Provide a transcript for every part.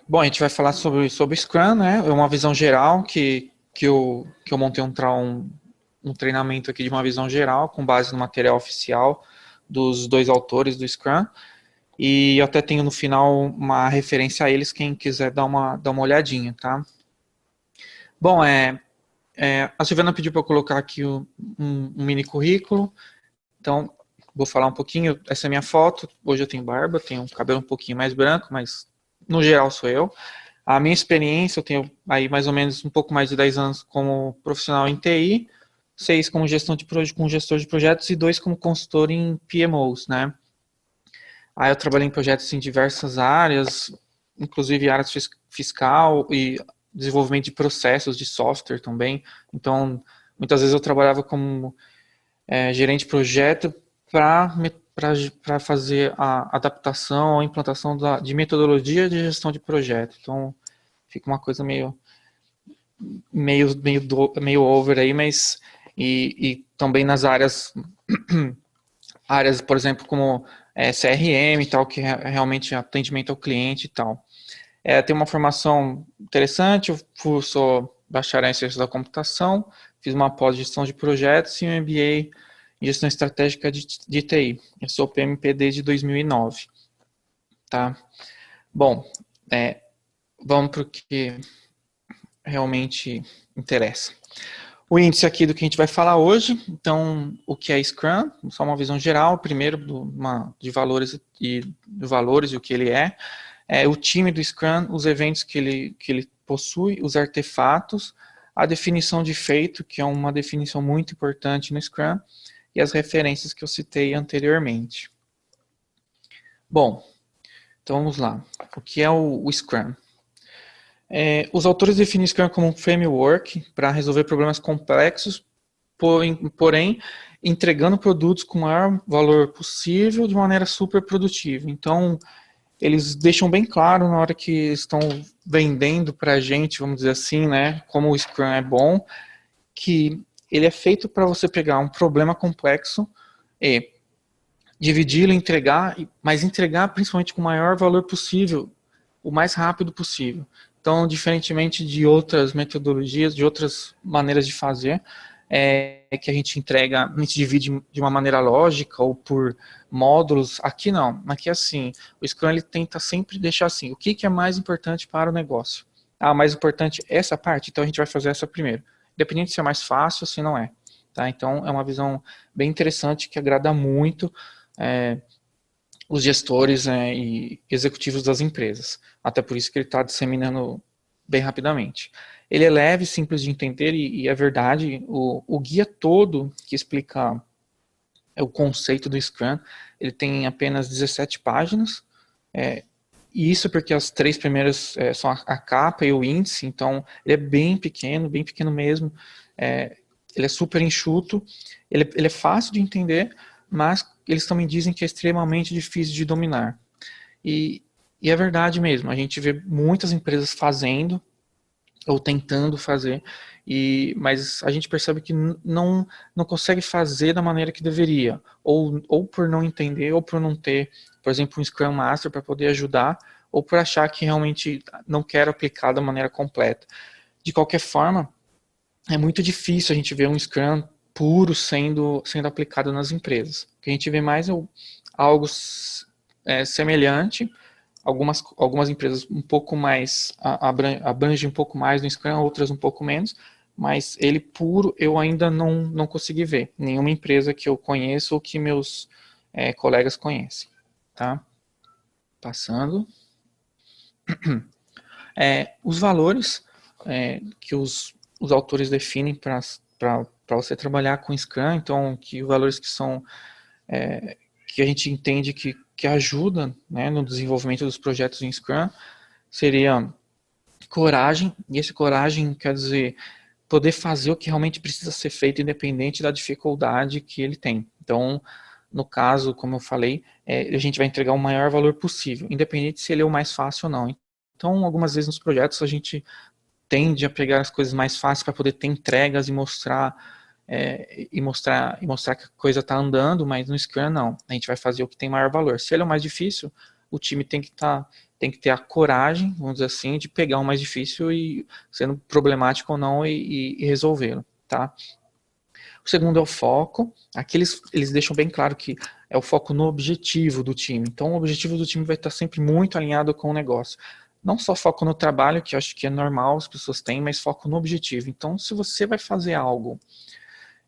Bom, a gente vai falar sobre Scrum, né? É uma visão geral que eu montei um treinamento aqui de uma visão geral, com base no material oficial dos dois autores do Scrum. E eu até tenho no final uma referência a eles, quem quiser dar uma olhadinha, tá? Bom, a Silvana pediu para eu colocar aqui um mini currículo, então vou falar um pouquinho. Essa é a minha foto. Hoje eu tenho barba, tenho um cabelo um pouquinho mais branco, mas no geral sou eu. A minha experiência, eu tenho aí mais ou menos um pouco mais de 10 anos como profissional em TI, 6 como como gestor de projetos e 2 como consultor em PMOs, né? Aí eu trabalhei em projetos em diversas áreas, inclusive áreas fiscal e desenvolvimento de processos de software também. Então, muitas vezes eu trabalhava como gerente de projeto para fazer a adaptação, a implantação de metodologia de gestão de projeto. Então, fica uma coisa meio over aí, mas e também nas áreas, por exemplo, como CRM e tal, que é realmente atendimento ao cliente e tal. Tem uma formação interessante, eu sou bacharel em ciência da computação, fiz uma pós-gestão de projetos e um MBA em gestão estratégica de TI. Eu sou PMP desde 2009, tá? Bom, vamos para o que realmente interessa. O índice aqui do que a gente vai falar hoje, então, o que é Scrum, só uma visão geral, primeiro de valores e o que ele é o time do Scrum, os eventos que ele possui, os artefatos, a definição de feito, que é uma definição muito importante no Scrum, e as referências que eu citei anteriormente. Bom, então vamos lá. O que é o Scrum? Os autores definem Scrum como um framework para resolver problemas complexos, porém entregando produtos com o maior valor possível de maneira super produtiva. Então, eles deixam bem claro na hora que estão vendendo para a gente, vamos dizer assim, né, como o Scrum é bom, que ele é feito para você pegar um problema complexo e dividi-lo, entregar, mas entregar principalmente com o maior valor possível, o mais rápido possível. Então, diferentemente de outras metodologias, de outras maneiras de fazer, que a gente entrega, a gente divide de uma maneira lógica ou por módulos. Aqui não, aqui é assim, o Scrum ele tenta sempre deixar assim, o que é mais importante para o negócio? Mais importante essa parte, então a gente vai fazer essa primeiro. Independente se é mais fácil ou se não é. Tá? Então, é uma visão bem interessante que agrada muito é, os gestores e executivos das empresas. Até por isso que ele está disseminando bem rapidamente. Ele é leve, simples de entender e é verdade, o guia todo que explica o conceito do Scrum, ele tem apenas 17 páginas, e isso porque as 3 primeiras são a capa e o índice, então ele é bem pequeno mesmo, ele é super enxuto, ele é fácil de entender, mas eles também dizem que é extremamente difícil de dominar. E, e é verdade mesmo, a gente vê muitas empresas fazendo, ou tentando fazer, mas a gente percebe que não consegue fazer da maneira que deveria, ou por não entender, ou por não ter, por exemplo, um Scrum Master para poder ajudar, ou por achar que realmente não quer aplicar da maneira completa. De qualquer forma, é muito difícil a gente ver um Scrum puro sendo aplicado nas empresas. O que a gente vê mais é algo semelhante, algumas empresas um pouco mais, abrangem um pouco mais no Scrum, outras um pouco menos, mas ele puro eu ainda não consegui ver. Nenhuma empresa que eu conheço ou que meus colegas conhecem. Tá? Passando. Os valores que os autores definem para você trabalhar com Scrum, então, que valores que são que a gente entende que ajuda, né, no desenvolvimento dos projetos em Scrum, seria coragem, e esse coragem quer dizer poder fazer o que realmente precisa ser feito, independente da dificuldade que ele tem. Então, no caso, como eu falei, a gente vai entregar o maior valor possível, independente se ele é o mais fácil ou não. Então, algumas vezes nos projetos a gente tende a pegar as coisas mais fáceis para poder ter entregas e mostrar que a coisa está andando, mas no Scrum não. A gente vai fazer o que tem maior valor. Se ele é o mais difícil, o time tem que ter a coragem, vamos dizer assim, de pegar o mais difícil e sendo problemático ou não e resolvê-lo, tá? O segundo é o foco. Aqui eles deixam bem claro que é o foco no objetivo do time. Então, o objetivo do time vai estar sempre muito alinhado com o negócio. Não só foco no trabalho, que eu acho que é normal, as pessoas têm, mas foco no objetivo. Então, se você vai fazer algo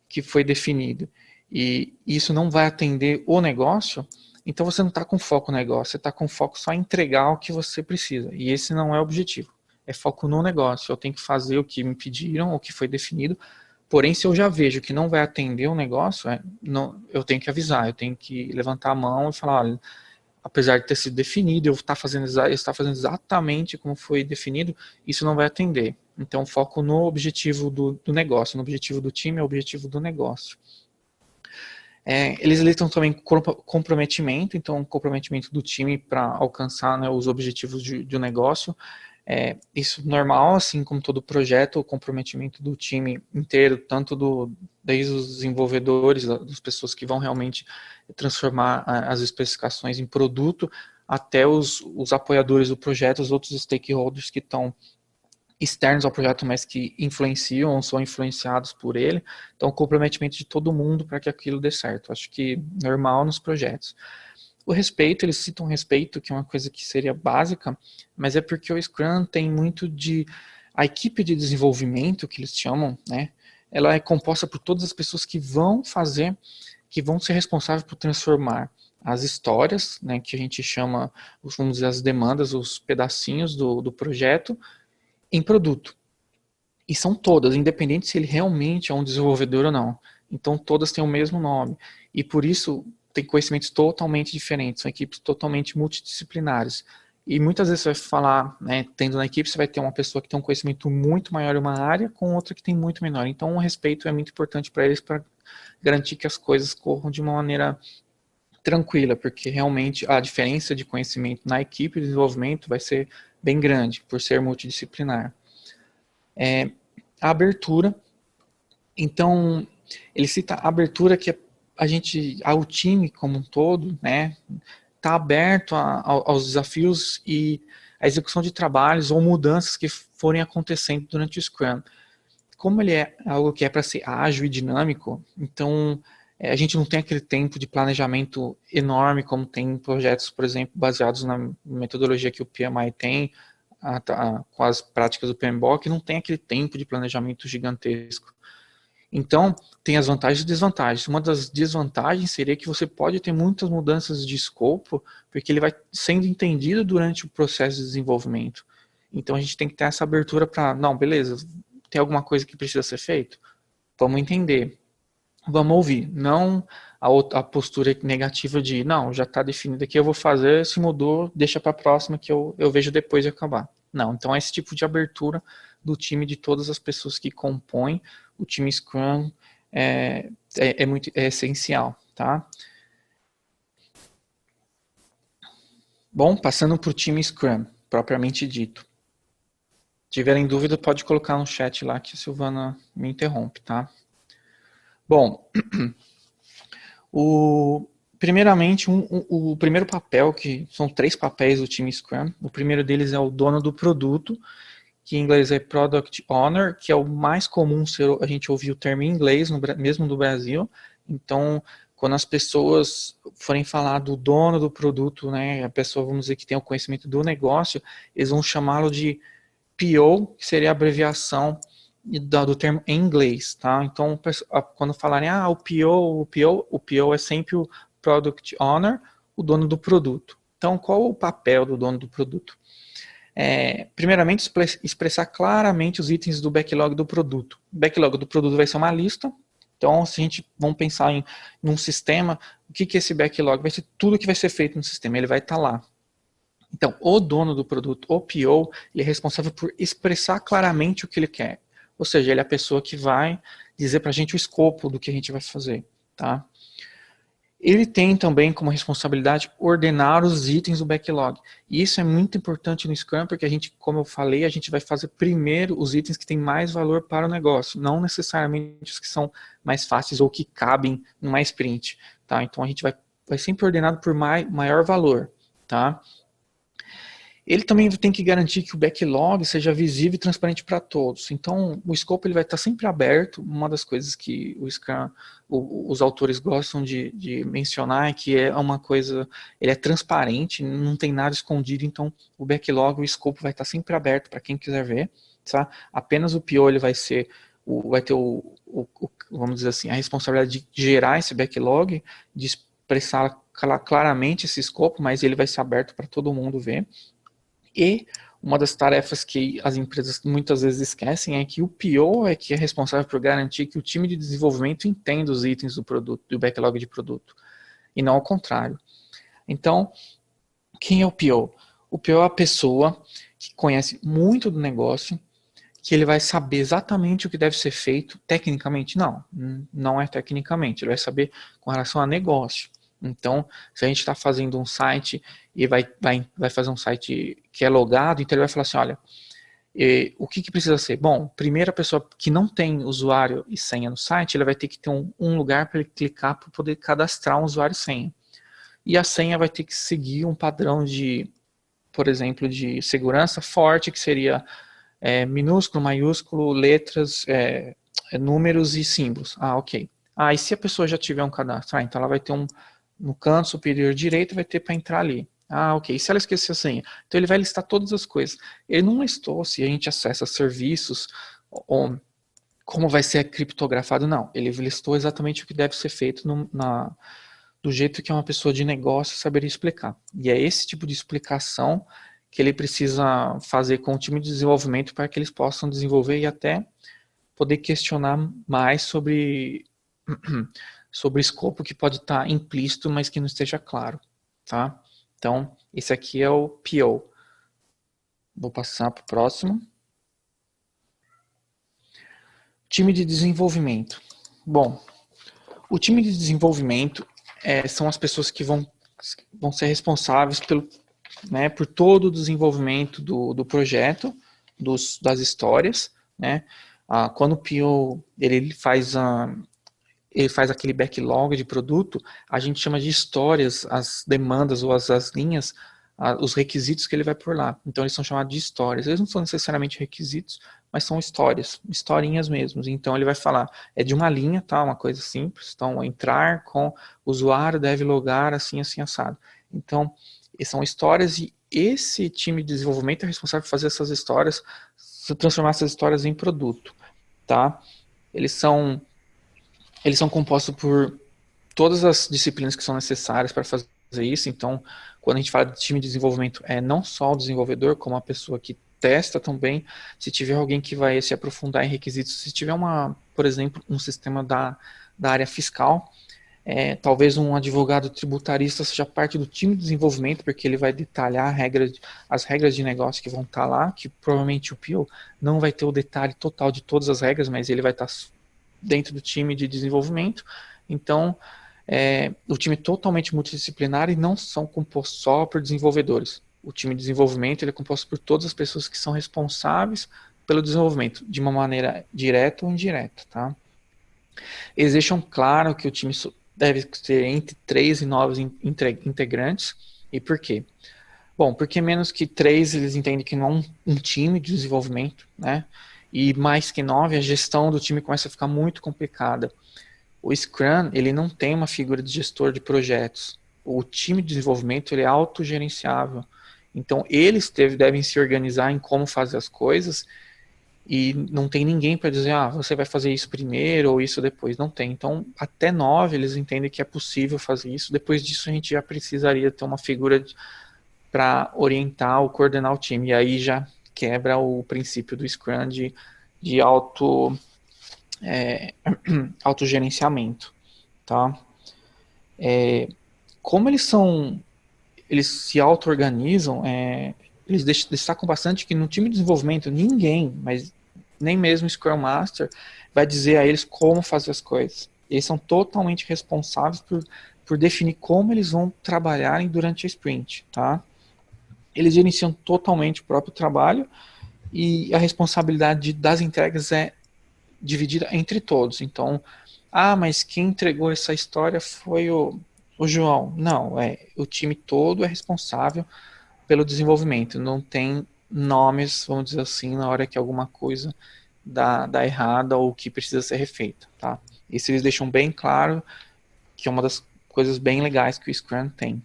que foi definido e isso não vai atender o negócio, então você não está com foco no negócio, você está com foco só em entregar o que você precisa. E esse não é o objetivo. É foco no negócio. Eu tenho que fazer o que me pediram, o que foi definido. Porém, se eu já vejo que não vai atender o negócio, eu tenho que avisar, eu tenho que levantar a mão e falar, olha, apesar de ter sido definido, eu estar fazendo exatamente como foi definido, isso não vai atender. Então, foco no objetivo do negócio, no objetivo do time, é o objetivo do negócio. Eles listam também comprometimento, então comprometimento do time para alcançar, né, os objetivos de um negócio. Isso normal, assim como todo projeto, o comprometimento do time inteiro, tanto desde os desenvolvedores, das pessoas que vão realmente transformar as especificações em produto, até os apoiadores do projeto, os outros stakeholders que estão externos ao projeto, mas que influenciam ou são influenciados por ele. Então, o comprometimento de todo mundo para que aquilo dê certo. Acho que normal nos projetos. O respeito, eles citam respeito, que é uma coisa que seria básica, mas é porque o Scrum tem muito de... A equipe de desenvolvimento, que eles chamam, né, ela é composta por todas as pessoas que vão ser responsáveis por transformar as histórias, né, que a gente chama, vamos dizer, as demandas, os pedacinhos do projeto, em produto. E são todas, independente se ele realmente é um desenvolvedor ou não. Então todas têm o mesmo nome. E por isso tem conhecimentos totalmente diferentes, são equipes totalmente multidisciplinares. E muitas vezes você vai falar, né, tendo na equipe, você vai ter uma pessoa que tem um conhecimento muito maior em uma área, com outra que tem muito menor. Então o respeito é muito importante para eles, para garantir que as coisas corram de uma maneira tranquila, porque realmente a diferença de conhecimento na equipe de desenvolvimento vai ser bem grande, por ser multidisciplinar. A abertura, então, ele cita a abertura que ao time como um todo, né, está aberto aos desafios e a execução de trabalhos ou mudanças que forem acontecendo durante o Scrum. Como ele é algo que é para ser ágil e dinâmico, então a gente não tem aquele tempo de planejamento enorme como tem em projetos, por exemplo, baseados na metodologia que o PMI tem, com as práticas do PMBOK, não tem aquele tempo de planejamento gigantesco. Então, tem as vantagens e desvantagens. Uma das desvantagens seria que você pode ter muitas mudanças de escopo, porque ele vai sendo entendido durante o processo de desenvolvimento. Então, a gente tem que ter essa abertura para, não, beleza, tem alguma coisa que precisa ser feito? Vamos entender. Vamos ouvir. Não a postura negativa de, não, já está definido aqui, eu vou fazer, se mudou, deixa para a próxima que eu vejo depois de acabar. Não, então esse tipo de abertura do time, de todas as pessoas que compõem o time Scrum é essencial, tá? Bom, passando para o time Scrum, propriamente dito. Se tiverem dúvida, pode colocar no chat lá que a Silvana me interrompe, tá? Bom, primeiramente, o primeiro papel, que são 3 papéis do time Scrum, o primeiro deles é o dono do produto, que em inglês é Product Owner, que é o mais comum a gente ouvir o termo em inglês, mesmo no Brasil. Então, quando as pessoas forem falar do dono do produto, né, a pessoa, vamos dizer, que tem o conhecimento do negócio, eles vão chamá-lo de PO, que seria a abreviação do termo em inglês, tá? Então, quando falarem, o PO é sempre o Product Owner, o dono do produto. Então, qual o papel do dono do produto? Primeiramente, expressar claramente os itens do backlog do produto. O backlog do produto vai ser uma lista. Então, se a gente vamos pensar em um sistema, o que é esse backlog? Vai ser tudo que vai ser feito no sistema, ele vai estar lá. Então, o dono do produto, o PO, ele é responsável por expressar claramente o que ele quer. Ou seja, ele é a pessoa que vai dizer para a gente o escopo do que a gente vai fazer, tá? Ele tem também como responsabilidade ordenar os itens do backlog. E isso é muito importante no Scrum, porque a gente, como eu falei, a gente vai fazer primeiro os itens que têm mais valor para o negócio, não necessariamente os que são mais fáceis ou que cabem numa sprint, tá? Então a gente vai sempre ordenado por maior valor, tá? Ele também tem que garantir que o backlog seja visível e transparente para todos. Então, o escopo ele vai estar sempre aberto. Uma das coisas que o Scrum, os autores gostam de mencionar é que é uma coisa, ele é transparente, não tem nada escondido, então o backlog, o escopo vai estar sempre aberto para quem quiser ver. Tá? Apenas o PO ele vai ser, vai ter vamos dizer assim, a responsabilidade de gerar esse backlog, de expressar claramente esse escopo, mas ele vai ser aberto para todo mundo ver. E uma das tarefas que as empresas muitas vezes esquecem é que o PO é que é responsável por garantir que o time de desenvolvimento entenda os itens do produto, do backlog de produto, e não ao contrário. Então, quem é o PO? O PO é a pessoa que conhece muito do negócio, que ele vai saber exatamente o que deve ser feito tecnicamente. Não é tecnicamente, ele vai saber com relação a negócio. Então, se a gente está fazendo um site e vai fazer um site que é logado, então ele vai falar assim, olha, o que precisa ser? Bom, primeiro a pessoa que não tem usuário e senha no site, ele vai ter que ter um lugar para ele clicar para poder cadastrar um usuário e senha. E a senha vai ter que seguir um padrão de, por exemplo, de segurança forte, que seria minúsculo, maiúsculo, letras, números e símbolos. Ok. E se a pessoa já tiver um cadastro? Então ela vai ter no canto superior direito, vai ter para entrar ali. Ok. E se ela esquecer a senha? Então ele vai listar todas as coisas. Ele não listou se a gente acessa serviços, ou como vai ser criptografado, não. Ele listou exatamente o que deve ser feito do jeito que uma pessoa de negócio saberia explicar. E é esse tipo de explicação que ele precisa fazer com o time de desenvolvimento para que eles possam desenvolver e até poder questionar mais sobre o escopo que pode estar implícito, mas que não esteja claro, tá? Então, esse aqui é o PO. Vou passar para o próximo. Time de desenvolvimento. Bom, o time de desenvolvimento são as pessoas que vão ser responsáveis por todo o desenvolvimento do projeto, das histórias, né? Quando o PO ele faz aquele backlog de produto, a gente chama de histórias, as demandas ou as linhas, os requisitos que ele vai por lá. Então eles são chamados de histórias. Eles não são necessariamente requisitos, mas são histórias, historinhas mesmo. Então ele vai falar, é de uma linha, tá? Uma coisa simples. Então entrar com o usuário deve logar assim, assim, assado. Então, são histórias e esse time de desenvolvimento é responsável por fazer essas histórias, transformar essas histórias em produto, tá? Eles são compostos por todas as disciplinas que são necessárias para fazer isso. Então, quando a gente fala de time de desenvolvimento, é não só o desenvolvedor, como a pessoa que testa também. Se tiver alguém que vai se aprofundar em requisitos, se tiver por exemplo, um sistema da área fiscal, talvez um advogado tributarista seja parte do time de desenvolvimento, porque ele vai detalhar as regras de negócio que vão estar lá, que provavelmente o PO não vai ter o detalhe total de todas as regras, mas ele vai estar dentro do time de desenvolvimento. Então, o time é totalmente multidisciplinar e não são compostos só por desenvolvedores. O time de desenvolvimento ele é composto por todas as pessoas que são responsáveis pelo desenvolvimento, de uma maneira direta ou indireta, tá? Eles deixam claro que o time deve ter entre 3 e 9 integrantes. E por quê? Bom, porque menos que 3 eles entendem que não é um time de desenvolvimento, né? E mais que 9 a gestão do time começa a ficar muito complicada. O Scrum, ele não tem uma figura de gestor de projetos. O time de desenvolvimento, ele é autogerenciável. Então, eles devem se organizar em como fazer as coisas e não tem ninguém para dizer, você vai fazer isso primeiro ou isso depois. Não tem. Então, até 9 eles entendem que é possível fazer isso. Depois disso, a gente já precisaria ter uma figura para orientar ou coordenar o time. E aí já quebra o princípio do Scrum de autogerenciamento, tá? Como eles se auto-organizam, eles destacam bastante que no time de desenvolvimento ninguém, mas nem mesmo o Scrum Master, vai dizer a eles como fazer as coisas. Eles são totalmente responsáveis por definir como eles vão trabalhar durante a sprint, tá? Eles gerenciam totalmente o próprio trabalho e a responsabilidade das entregas é dividida entre todos. Então, mas quem entregou essa história foi O João, não, o time todo é responsável pelo desenvolvimento, não tem nomes, vamos dizer assim, na hora que alguma coisa dá errada ou que precisa ser refeita, tá? Isso eles deixam bem claro, que é uma das coisas bem legais que o Scrum tem.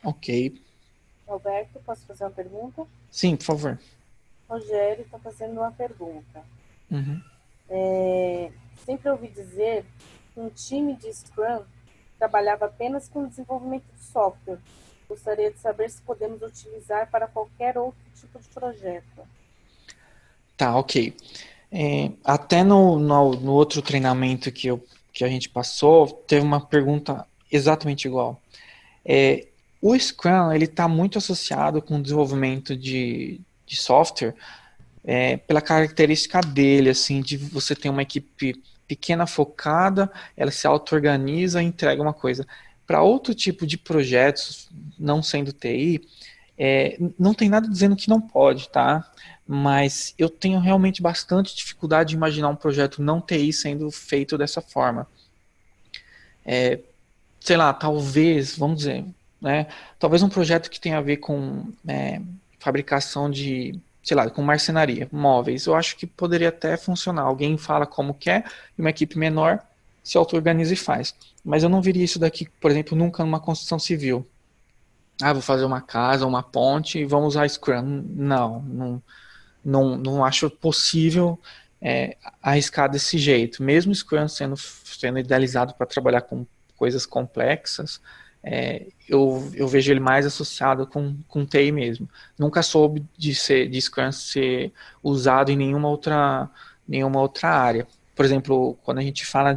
Ok. Alberto, posso fazer uma pergunta? Sim, por favor. Rogério está fazendo uma pergunta. Uhum. Sempre ouvi dizer que um time de Scrum trabalhava apenas com o desenvolvimento de software. Gostaria de saber se podemos utilizar para qualquer outro tipo de projeto. Tá, ok. Até no outro treinamento que a gente passou, teve uma pergunta exatamente igual. É, o Scrum ele está muito associado com o desenvolvimento de software pela característica dele, assim, de você ter uma equipe pequena focada, ela se auto-organiza e entrega uma coisa. Para outro tipo de projetos, não sendo TI, não tem nada dizendo que não pode, tá? Mas eu tenho realmente bastante dificuldade de imaginar um projeto não TI sendo feito dessa forma. Sei lá, talvez, vamos dizer, né? Talvez um projeto que tenha a ver com fabricação de, sei lá, com marcenaria, móveis. Eu acho que poderia até funcionar. Alguém fala como quer e uma equipe menor se auto-organiza e faz. Mas eu não viria isso daqui, por exemplo, nunca numa construção civil. Ah, vou fazer uma casa, uma ponte e vamos usar Scrum. Não acho possível arriscar desse jeito. Mesmo o Scrum sendo idealizado para trabalhar com coisas complexas, eu vejo ele mais associado com TI mesmo. Nunca soube de Scrum ser usado em nenhuma outra área. Por exemplo, quando a gente fala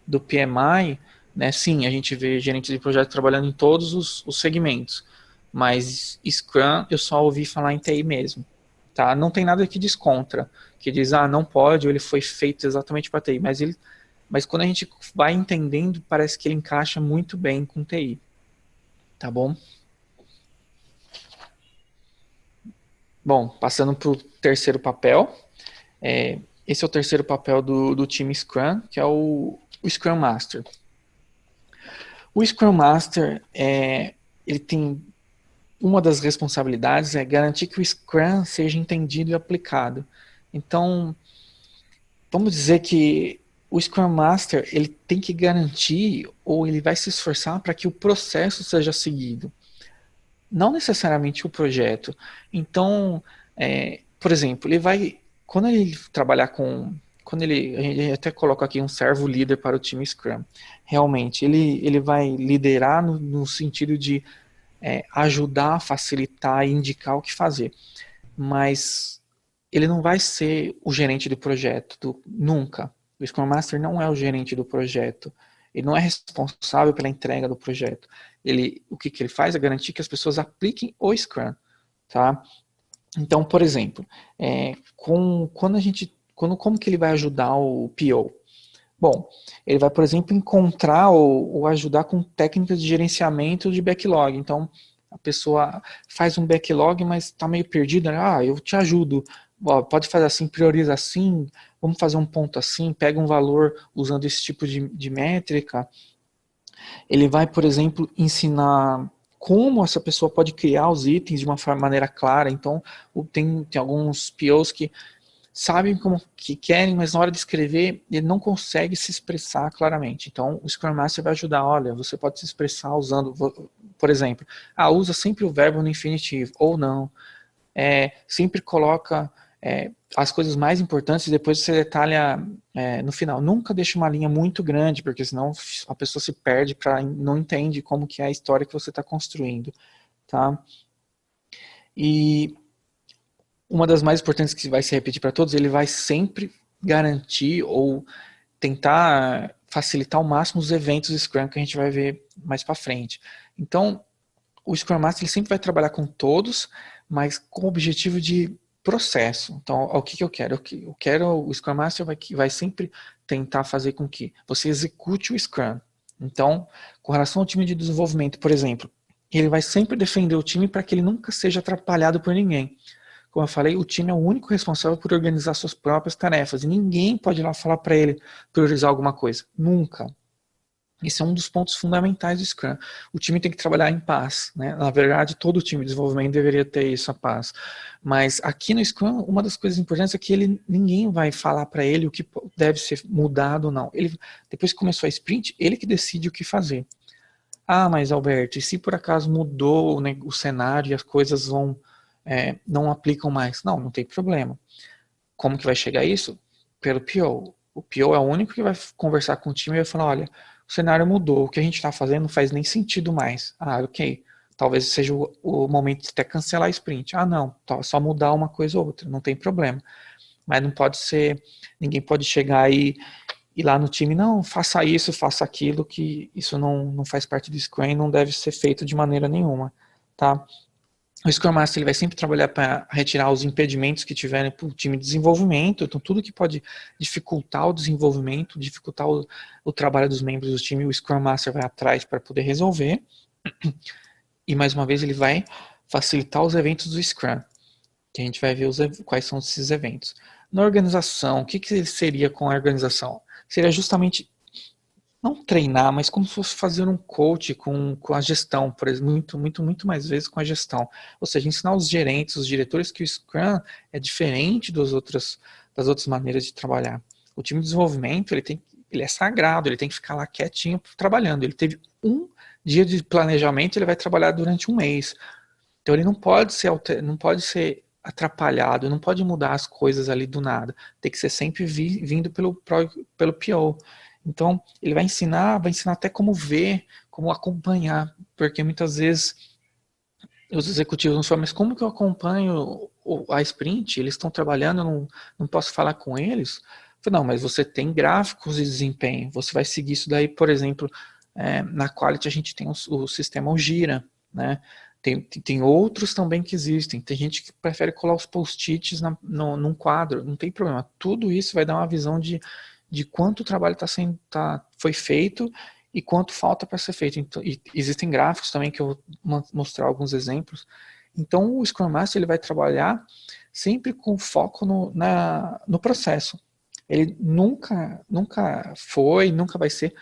do PMI, né, sim, a gente vê gerentes de projeto trabalhando em todos os segmentos, mas Scrum eu só ouvi falar em TI mesmo. Tá? Não tem nada que descontra, que diz, não pode, ou ele foi feito exatamente para TI, mas quando a gente vai entendendo, parece que ele encaixa muito bem com TI, tá bom? Bom, passando para o terceiro papel, esse é o terceiro papel do time Scrum, que é o Scrum Master. O Scrum Master, ele tem uma das responsabilidades é garantir que o Scrum seja entendido e aplicado. Então, vamos dizer que o Scrum Master ele tem que garantir ou ele vai se esforçar para que o processo seja seguido, não necessariamente o projeto. Então, por exemplo, ele vai quando ele trabalhar com quando ele a gente até coloca aqui um servo líder para o time Scrum. Realmente, ele vai liderar no sentido de ajudar, facilitar e indicar o que fazer, mas ele não vai ser o gerente do projeto, nunca. O Scrum Master não é o gerente do projeto. Ele não é responsável pela entrega do projeto. O que ele faz é garantir que as pessoas apliquem o Scrum, tá? Então, por exemplo, como que ele vai ajudar o PO? Bom, ele vai, por exemplo, encontrar ou ajudar com técnicas de gerenciamento de backlog. Então, a pessoa faz um backlog, mas está meio perdida. Né? Eu te ajudo. Ó, pode fazer assim, prioriza assim, vamos fazer um ponto assim, pega um valor usando esse tipo de métrica. Ele vai, por exemplo, ensinar como essa pessoa pode criar os itens de uma maneira clara. Então, tem alguns POs que sabem como que querem, mas na hora de escrever ele não consegue se expressar claramente. Então o Scrum Master vai ajudar, olha, você pode se expressar usando, por exemplo, usa sempre o verbo no infinitivo, ou não. Sempre coloca as coisas mais importantes e depois você detalha no final. Nunca deixa uma linha muito grande, porque senão a pessoa se perde, não entende como que é a história que você está construindo. Tá? E uma das mais importantes que vai se repetir para todos, ele vai sempre garantir ou tentar facilitar ao máximo os eventos Scrum que a gente vai ver mais para frente. Então, o Scrum Master ele sempre vai trabalhar com todos, mas com o objetivo de processo. Então, o que eu quero? Eu quero o Scrum Master vai sempre tentar fazer com que você execute o Scrum. Então, com relação ao time de desenvolvimento, por exemplo, ele vai sempre defender o time para que ele nunca seja atrapalhado por ninguém. Como eu falei, o time é o único responsável por organizar suas próprias tarefas. E ninguém pode ir lá falar para ele priorizar alguma coisa. Nunca. Esse é um dos pontos fundamentais do Scrum. O time tem que trabalhar em paz, né? Na verdade, todo time de desenvolvimento deveria ter isso, a paz. Mas aqui no Scrum, uma das coisas importantes é que ninguém vai falar para ele o que deve ser mudado ou não. Depois que começou a sprint, ele que decide o que fazer. Ah, mas Alberto, e se por acaso mudou, né, o cenário e as coisas não aplicam mais? Não tem problema. Como que vai chegar a isso? Pelo PO. O PO é o único que vai conversar com o time e vai falar, olha, o cenário mudou, o que a gente está fazendo não faz nem sentido mais. Ah, ok. Talvez seja o momento de até cancelar a sprint. Ah, não, só mudar uma coisa ou outra, não tem problema. Mas não pode ser, ninguém pode chegar e ir lá no time, não, faça isso, faça aquilo, que isso não faz parte do Scrum e não deve ser feito de maneira nenhuma, tá? O Scrum Master ele vai sempre trabalhar para retirar os impedimentos que tiverem para o time de desenvolvimento, então tudo que pode dificultar o desenvolvimento, dificultar o trabalho dos membros do time, o Scrum Master vai atrás para poder resolver. E mais uma vez ele vai facilitar os eventos do Scrum, que a gente vai ver quais são esses eventos. Na organização, o que seria com a organização? Seria justamente não treinar, mas como se fosse fazer um coach com a gestão, por exemplo, muito mais vezes com a gestão. Ou seja, ensinar os gerentes, os diretores que o Scrum é diferente das outras maneiras de trabalhar. O time de desenvolvimento, ele é sagrado, ele tem que ficar lá quietinho trabalhando. Ele teve um dia de planejamento, ele vai trabalhar durante um mês. Então ele não pode ser atrapalhado, não pode mudar as coisas ali do nada. Tem que ser sempre vindo pelo PO. Então, ele vai ensinar até como ver, como acompanhar, porque muitas vezes os executivos não falam, mas como que eu acompanho a sprint? Eles estão trabalhando, eu não posso falar com eles? Eu falei, não, mas você tem gráficos de desempenho, você vai seguir isso daí, por exemplo, na Quality a gente tem o sistema Gira, né? Tem outros também que existem. Tem gente que prefere colar os post-its num quadro, não tem problema. Tudo isso vai dar uma visão de quanto trabalho foi feito e quanto falta para ser feito. Então, e existem gráficos também que eu vou mostrar alguns exemplos. Então o Scrum Master ele vai trabalhar sempre com foco no processo. Ele nunca foi, nunca vai ser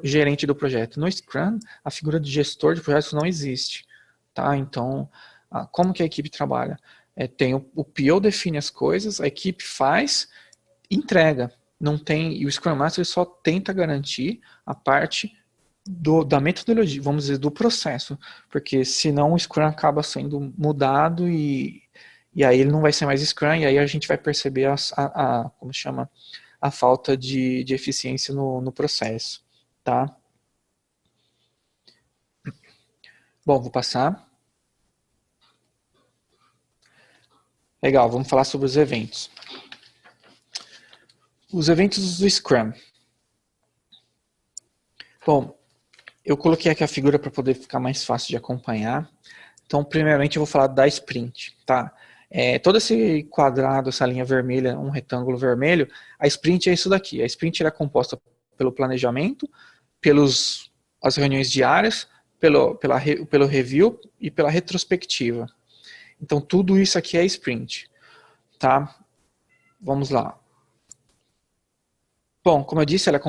gerente do projeto. No Scrum, a figura de gestor de projetos não existe. Tá? Então, como que a equipe trabalha? O PO define as coisas, a equipe faz, entrega. Não tem, e o Scrum Master só tenta garantir a parte da metodologia, vamos dizer, do processo, porque senão o Scrum acaba sendo mudado e aí ele não vai ser mais Scrum, e aí a gente vai perceber como chama, a falta de eficiência no processo, tá? Bom, vou passar. Legal, vamos falar sobre os eventos. Os eventos do Scrum. Bom, eu coloquei aqui a figura para poder ficar mais fácil de acompanhar. Então, primeiramente, eu vou falar da sprint, tá? Todo esse quadrado, essa linha vermelha, um retângulo vermelho, a sprint é isso daqui. A sprint é composta pelo planejamento, as reuniões diárias, pelo review e pela retrospectiva. Então, tudo isso aqui é sprint, tá? Vamos lá. Bom, como eu disse, ela é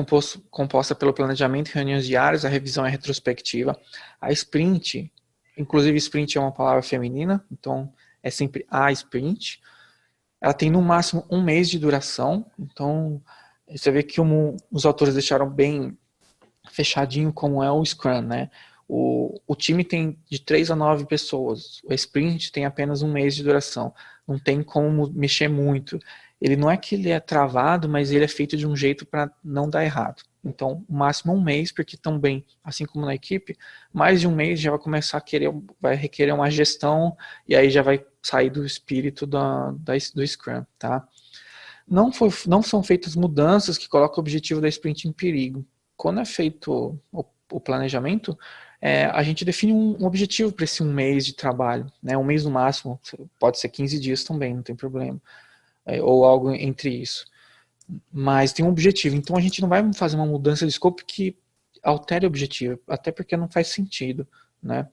composta pelo planejamento, reuniões diárias, a revisão e a retrospectiva. A sprint, inclusive sprint é uma palavra feminina, então é sempre a sprint. Ela tem no máximo um mês de duração, então você vê que os autores deixaram bem fechadinho como é o Scrum, né? O time tem de 3 a 9 pessoas, o sprint tem apenas um mês de duração, não tem como mexer muito. Ele não é que ele é travado, mas ele é feito de um jeito para não dar errado. Então, o máximo um mês, porque também, assim como na equipe, mais de um mês já vai começar vai requerer uma gestão e aí já vai sair do espírito do Scrum, tá? Não são feitas mudanças que colocam o objetivo da sprint em perigo. Quando é feito o planejamento, a gente define um objetivo para esse um mês de trabalho, né? Um mês no máximo, pode ser 15 dias também, não tem problema. Ou algo entre isso. Mas tem um objetivo, então a gente não vai fazer uma mudança de escopo que altere o objetivo, até porque não faz sentido, né?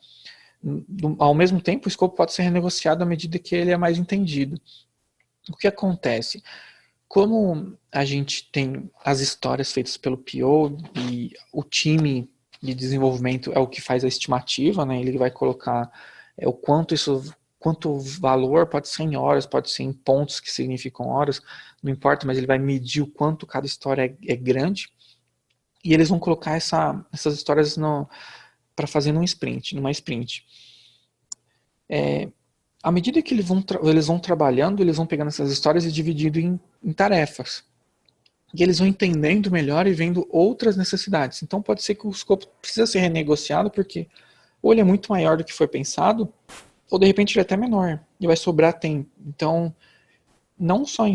Ao mesmo tempo, o escopo pode ser renegociado à medida que ele é mais entendido. O que acontece? Como a gente tem as histórias feitas pelo PO e o time de desenvolvimento é o que faz a estimativa, né? Ele vai colocar o quanto valor, pode ser em horas, pode ser em pontos que significam horas, não importa, mas ele vai medir o quanto cada história é grande. E eles vão colocar essas histórias para fazer numa sprint. À medida que eles vão trabalhando, eles vão pegando essas histórias e dividindo em tarefas. E eles vão entendendo melhor e vendo outras necessidades. Então pode ser que o escopo precisa ser renegociado, porque ou ele é muito maior do que foi pensado, ou de repente ele é até menor, e vai sobrar tempo. Então, não só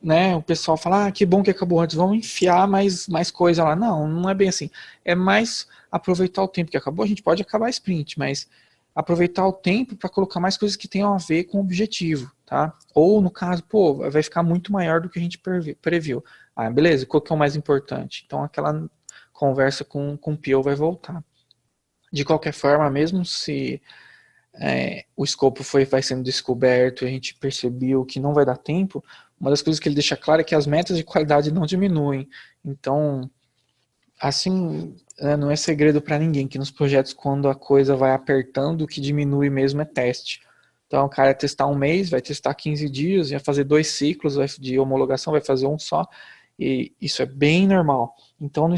né, o pessoal fala, que bom que acabou antes, vamos enfiar mais coisa lá. Não, não é bem assim. É mais aproveitar o tempo que acabou. A gente pode acabar a sprint, mas aproveitar o tempo para colocar mais coisas que tenham a ver com o objetivo, tá? Ou, no caso, vai ficar muito maior do que a gente previu. Ah, beleza, qual que é o mais importante? Então, aquela conversa com o PO vai voltar. De qualquer forma, mesmo se o escopo vai sendo descoberto e a gente percebeu que não vai dar tempo, uma das coisas que ele deixa claro é que as metas de qualidade não diminuem. Então, assim, não é segredo para ninguém que nos projetos, quando a coisa vai apertando, o que diminui mesmo é teste. Então, o cara vai testar um mês, vai testar 15 dias, vai fazer 2 ciclos de homologação, vai fazer um só, e isso é bem normal. Então,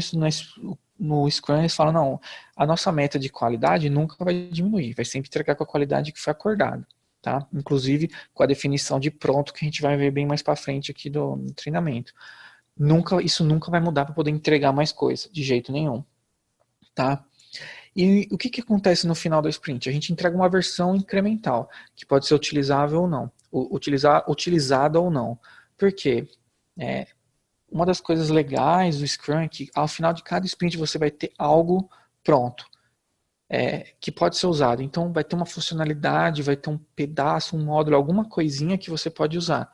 no Scrum eles falam, não, a nossa meta de qualidade nunca vai diminuir, vai sempre entregar com a qualidade que foi acordada. Tá? Inclusive com a definição de pronto, que a gente vai ver bem mais para frente aqui no treinamento. Isso nunca vai mudar para poder entregar mais coisa, de jeito nenhum. Tá? E o que acontece no final da sprint? A gente entrega uma versão incremental, que pode ser utilizável ou não, utilizada ou não. Por quê? Uma das coisas legais do Scrum é que ao final de cada sprint você vai ter algo pronto, que pode ser usado. Então vai ter uma funcionalidade, vai ter um pedaço, um módulo, alguma coisinha que você pode usar.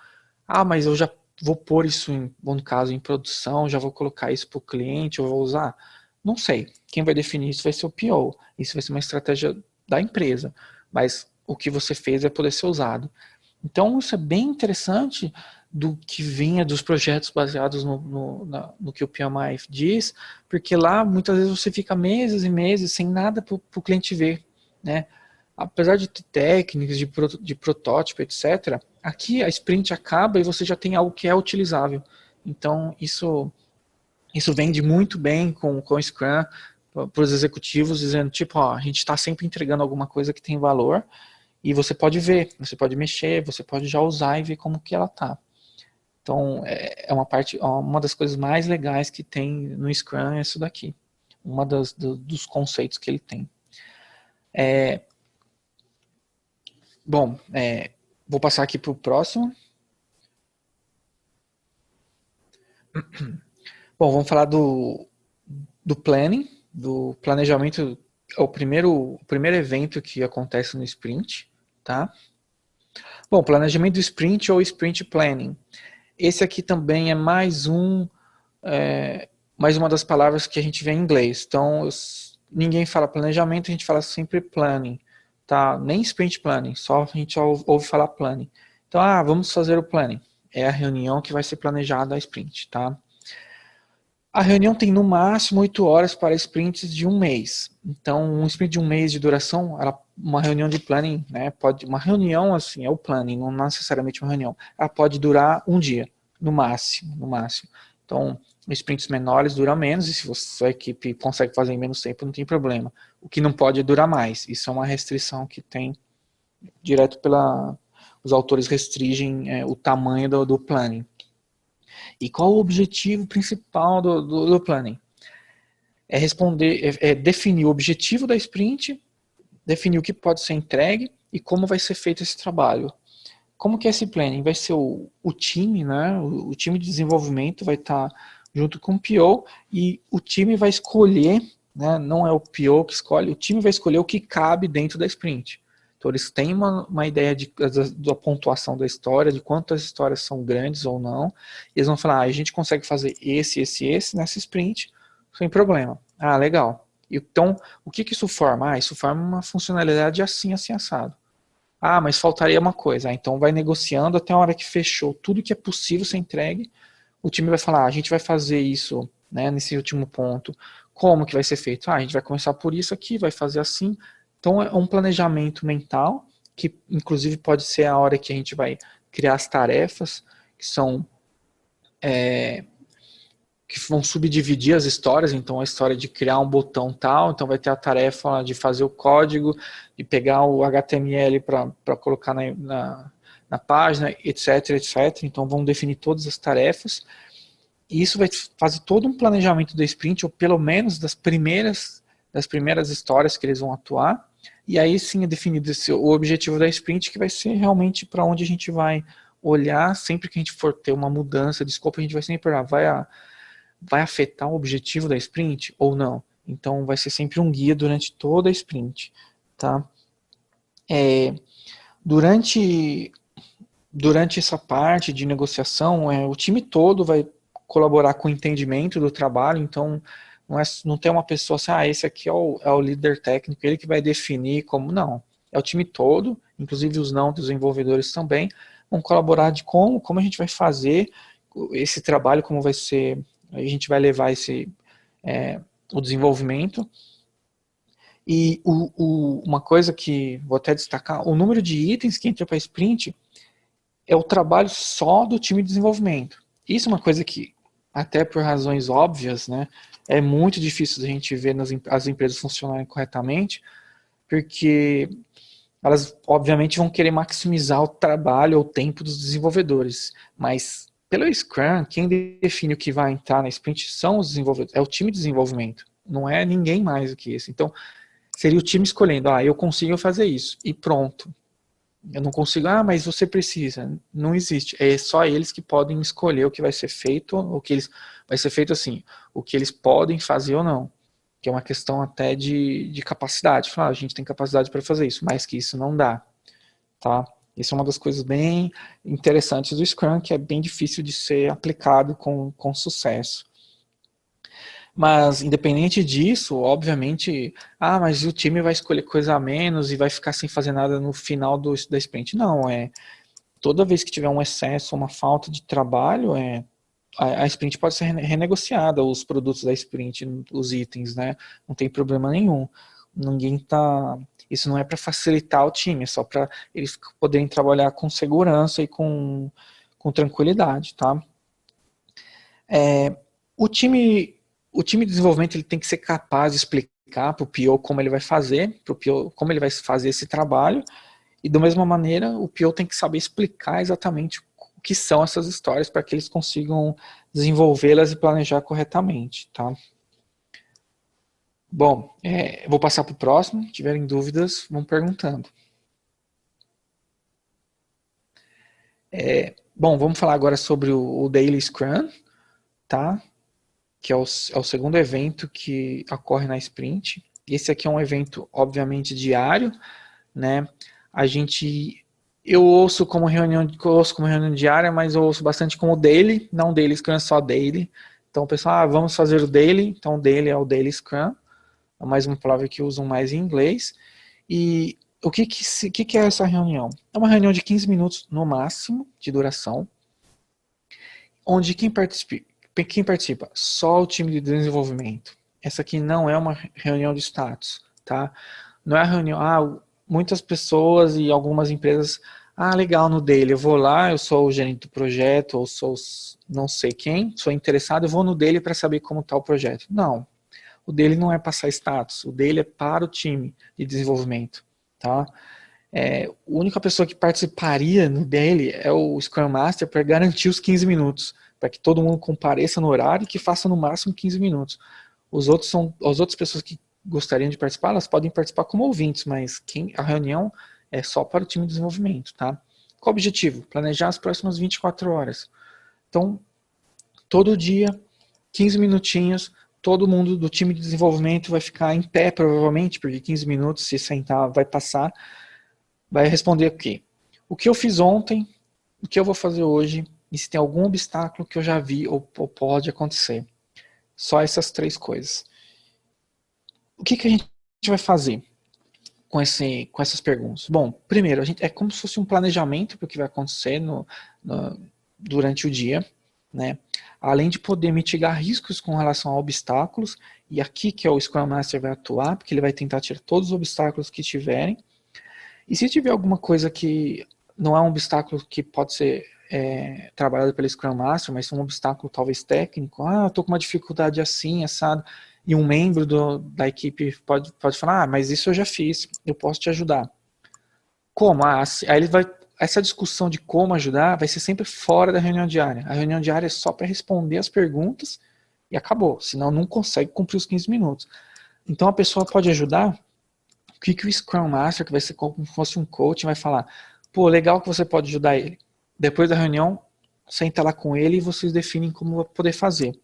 Ah, mas eu já vou pôr isso, no caso, em produção, já vou colocar isso para o cliente, eu vou usar? Não sei. Quem vai definir isso vai ser o PO. Isso vai ser uma estratégia da empresa. Mas o que você fez vai poder ser usado. Então isso é bem interessante do que vinha dos projetos baseados no que o PMI diz, porque lá muitas vezes você fica meses e meses sem nada para o cliente ver, né? Apesar de ter técnicas de protótipo, etc., aqui a sprint acaba e você já tem algo que é utilizável. Então isso vende muito bem com o Scrum para os executivos, dizendo tipo, ó, a gente está sempre entregando alguma coisa que tem valor e você pode ver, você pode mexer, você pode já usar e ver como que ela tá. Então uma das coisas mais legais que tem no Scrum é isso daqui, dos conceitos que ele tem. Bom, vou passar aqui para o próximo. Bom, vamos falar do planning, do planejamento. É o primeiro evento que acontece no sprint, tá? Bom, planejamento do sprint ou sprint planning. Esse aqui também é mais uma das palavras que a gente vê em inglês. Então, ninguém fala planejamento, a gente fala sempre planning, tá? Nem sprint planning, a gente ouve falar planning. Então, vamos fazer o planning. É a reunião que vai ser planejada a sprint, tá? A reunião tem no máximo 8 horas para sprints de um mês. Então, um sprint de um mês de duração, uma reunião de planning, né? Uma reunião, assim, é o planning, não necessariamente uma reunião. Ela pode durar um dia, no máximo. Então, sprints menores duram menos, e se sua equipe consegue fazer em menos tempo, não tem problema. O que não pode é durar mais. Isso é uma restrição que tem direto os autores restringem o tamanho do planning. E qual o objetivo principal do planning? É definir o objetivo da sprint, definir o que pode ser entregue e como vai ser feito esse trabalho. Como que é esse planning? Vai ser o time, né? O time de desenvolvimento vai estar junto com o PO e o time vai escolher, né? Não é o PO que escolhe, o time vai escolher o que cabe dentro da sprint. Então eles têm uma ideia da pontuação da história, de quantas histórias são grandes ou não. E eles vão falar, a gente consegue fazer esse nessa sprint, sem problema. Legal. Então, o que isso forma? Isso forma uma funcionalidade assim assado. Ah, mas faltaria uma coisa. Ah, então vai negociando até a hora que fechou tudo que é possível ser entregue. O time vai falar, a gente vai fazer isso, né, nesse último ponto. Como que vai ser feito? Ah, a gente vai começar por isso aqui, vai fazer assim. Então é um planejamento mental, que inclusive pode ser a hora que a gente vai criar as tarefas, que são que vão subdividir as histórias, então a história de criar um botão tal, então vai ter a tarefa de fazer o código, de pegar o HTML para colocar na página, etc, etc. Então vão definir todas as tarefas, e isso vai fazer todo um planejamento da sprint, ou pelo menos das primeiras histórias que eles vão atuar, e aí sim é definido o objetivo da sprint, que vai ser realmente para onde a gente vai olhar sempre que a gente for ter uma mudança de escopo, a gente vai sempre olhar, vai afetar o objetivo da sprint ou não? Então vai ser sempre um guia durante toda a sprint, tá? Durante, durante essa parte de negociação, o time todo vai colaborar com o entendimento do trabalho, então não tem uma pessoa assim, esse aqui é o líder técnico, ele que vai definir como, não. É o time todo, inclusive os não desenvolvedores também, vão colaborar de como a gente vai fazer esse trabalho, como vai ser, a gente vai levar o desenvolvimento. E uma coisa que vou até destacar, o número de itens que entra para a sprint é o trabalho só do time de desenvolvimento. Isso é uma coisa que, até por razões óbvias, né, é muito difícil a gente ver as empresas funcionarem corretamente, porque elas obviamente vão querer maximizar o trabalho ou o tempo dos desenvolvedores, mas pelo Scrum, quem define o que vai entrar na sprint são os desenvolvedores, é o time de desenvolvimento, não é ninguém mais do que isso. Então, seria o time escolhendo, eu consigo fazer isso, e pronto. Eu não consigo, mas você precisa. Não existe. É só eles que podem escolher o que vai ser feito, vai ser feito assim, o que eles podem fazer ou não. Que é uma questão até de capacidade. Falar, a gente tem capacidade para fazer isso, mas que isso não dá. Tá? Isso é uma das coisas bem interessantes do Scrum, que é bem difícil de ser aplicado com sucesso. Mas, independente disso, obviamente, mas o time vai escolher coisa a menos e vai ficar sem fazer nada no final da sprint. Não, toda vez que tiver um excesso, uma falta de trabalho, a sprint pode ser renegociada, os produtos da sprint, os itens, né? Não tem problema nenhum. Ninguém tá. Isso não é para facilitar o time, é só para eles poderem trabalhar com segurança e com tranquilidade, tá? O time de desenvolvimento ele tem que ser capaz de explicar para o PO como ele vai fazer, pro PO, como ele vai fazer esse trabalho, e da mesma maneira o PO tem que saber explicar exatamente o que são essas histórias para que eles consigam desenvolvê-las e planejar corretamente, tá? Bom, vou passar para o próximo. Se tiverem dúvidas, vão perguntando. Bom, vamos falar agora sobre o Daily Scrum, tá? Que é o segundo evento que ocorre na sprint. Esse aqui é um evento, obviamente, diário, né? Eu ouço como reunião diária, mas eu ouço bastante como daily, não daily Scrum, só daily. Então o pessoal, vamos fazer o daily, então o daily é o daily Scrum, é mais uma palavra que usam mais em inglês. E o que é essa reunião? É uma reunião de 15 minutos no máximo de duração, onde quem participa? Só o time de desenvolvimento. Essa aqui não é uma reunião de status, tá? Não é a reunião, muitas pessoas e algumas empresas, legal, no daily, eu vou lá, eu sou o gerente do projeto, ou sou não sei quem, sou interessado, eu vou no daily para saber como está o projeto. Não, o daily não é passar status, o daily é para o time de desenvolvimento, tá? A única pessoa que participaria no daily é o Scrum Master para garantir os 15 minutos, para que todo mundo compareça no horário e que faça no máximo 15 minutos. As outras pessoas que gostariam de participar, elas podem participar como ouvintes, mas a reunião é só para o time de desenvolvimento, tá? Qual o objetivo? Planejar as próximas 24 horas. Então, todo dia, 15 minutinhos, todo mundo do time de desenvolvimento vai ficar em pé, provavelmente, porque 15 minutos, se sentar, vai passar, vai responder aqui. O que eu fiz ontem, o que eu vou fazer hoje, e se tem algum obstáculo que eu já vi ou pode acontecer. Só essas três coisas. O que a gente vai fazer? com essas perguntas? Bom, primeiro, é como se fosse um planejamento para o que vai acontecer durante o dia, né? Além de poder mitigar riscos com relação a obstáculos, e aqui que é o Scrum Master vai atuar, porque ele vai tentar tirar todos os obstáculos que tiverem, e se tiver alguma coisa que não é um obstáculo que pode ser trabalhado pelo Scrum Master, mas um obstáculo talvez técnico, eu estou com uma dificuldade assim, assado, e um membro da equipe pode falar, mas isso eu já fiz, eu posso te ajudar. Como? Aí ele vai, essa discussão de como ajudar vai ser sempre fora da reunião diária. A reunião diária é só para responder as perguntas e acabou, senão não consegue cumprir os 15 minutos. Então a pessoa pode ajudar, o que o Scrum Master, que vai ser como se fosse um coach, vai falar, pô, legal que você pode ajudar ele. Depois da reunião, senta lá com ele e vocês definem como vai poder fazer.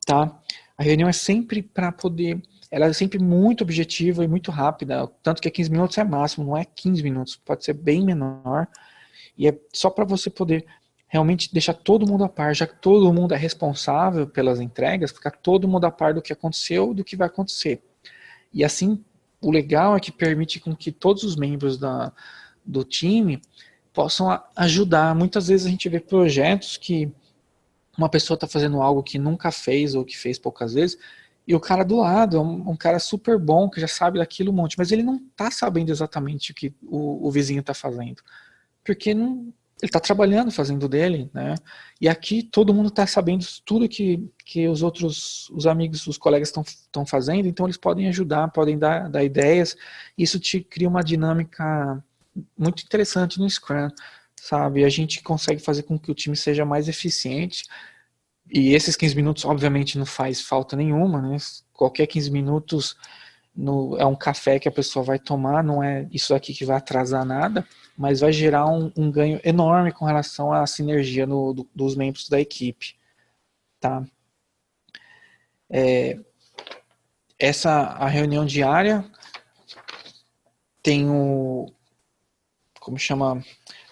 Tá? A reunião é sempre para poder, ela é sempre muito objetiva e muito rápida, tanto que 15 minutos é máximo, não é 15 minutos, pode ser bem menor, e é só para você poder realmente deixar todo mundo a par, já que todo mundo é responsável pelas entregas, ficar todo mundo a par do que aconteceu e do que vai acontecer. E assim, o legal é que permite com que todos os membros do time possam ajudar. Muitas vezes a gente vê projetos que uma pessoa está fazendo algo que nunca fez ou que fez poucas vezes, e o cara do lado é um cara super bom, que já sabe daquilo um monte, mas ele não está sabendo exatamente o que o vizinho está fazendo, porque não, ele está trabalhando fazendo dele, né? E aqui todo mundo está sabendo tudo que os amigos, os colegas estão fazendo, então eles podem ajudar, podem dar ideias, isso te cria uma dinâmica muito interessante no Scrum, sabe? A gente consegue fazer com que o time seja mais eficiente, e esses 15 minutos, obviamente, não faz falta nenhuma, né? Qualquer 15 minutos é um café que a pessoa vai tomar, não é isso aqui que vai atrasar nada, mas vai gerar um ganho enorme com relação à sinergia dos membros da equipe, tá? A reunião diária tem como chama,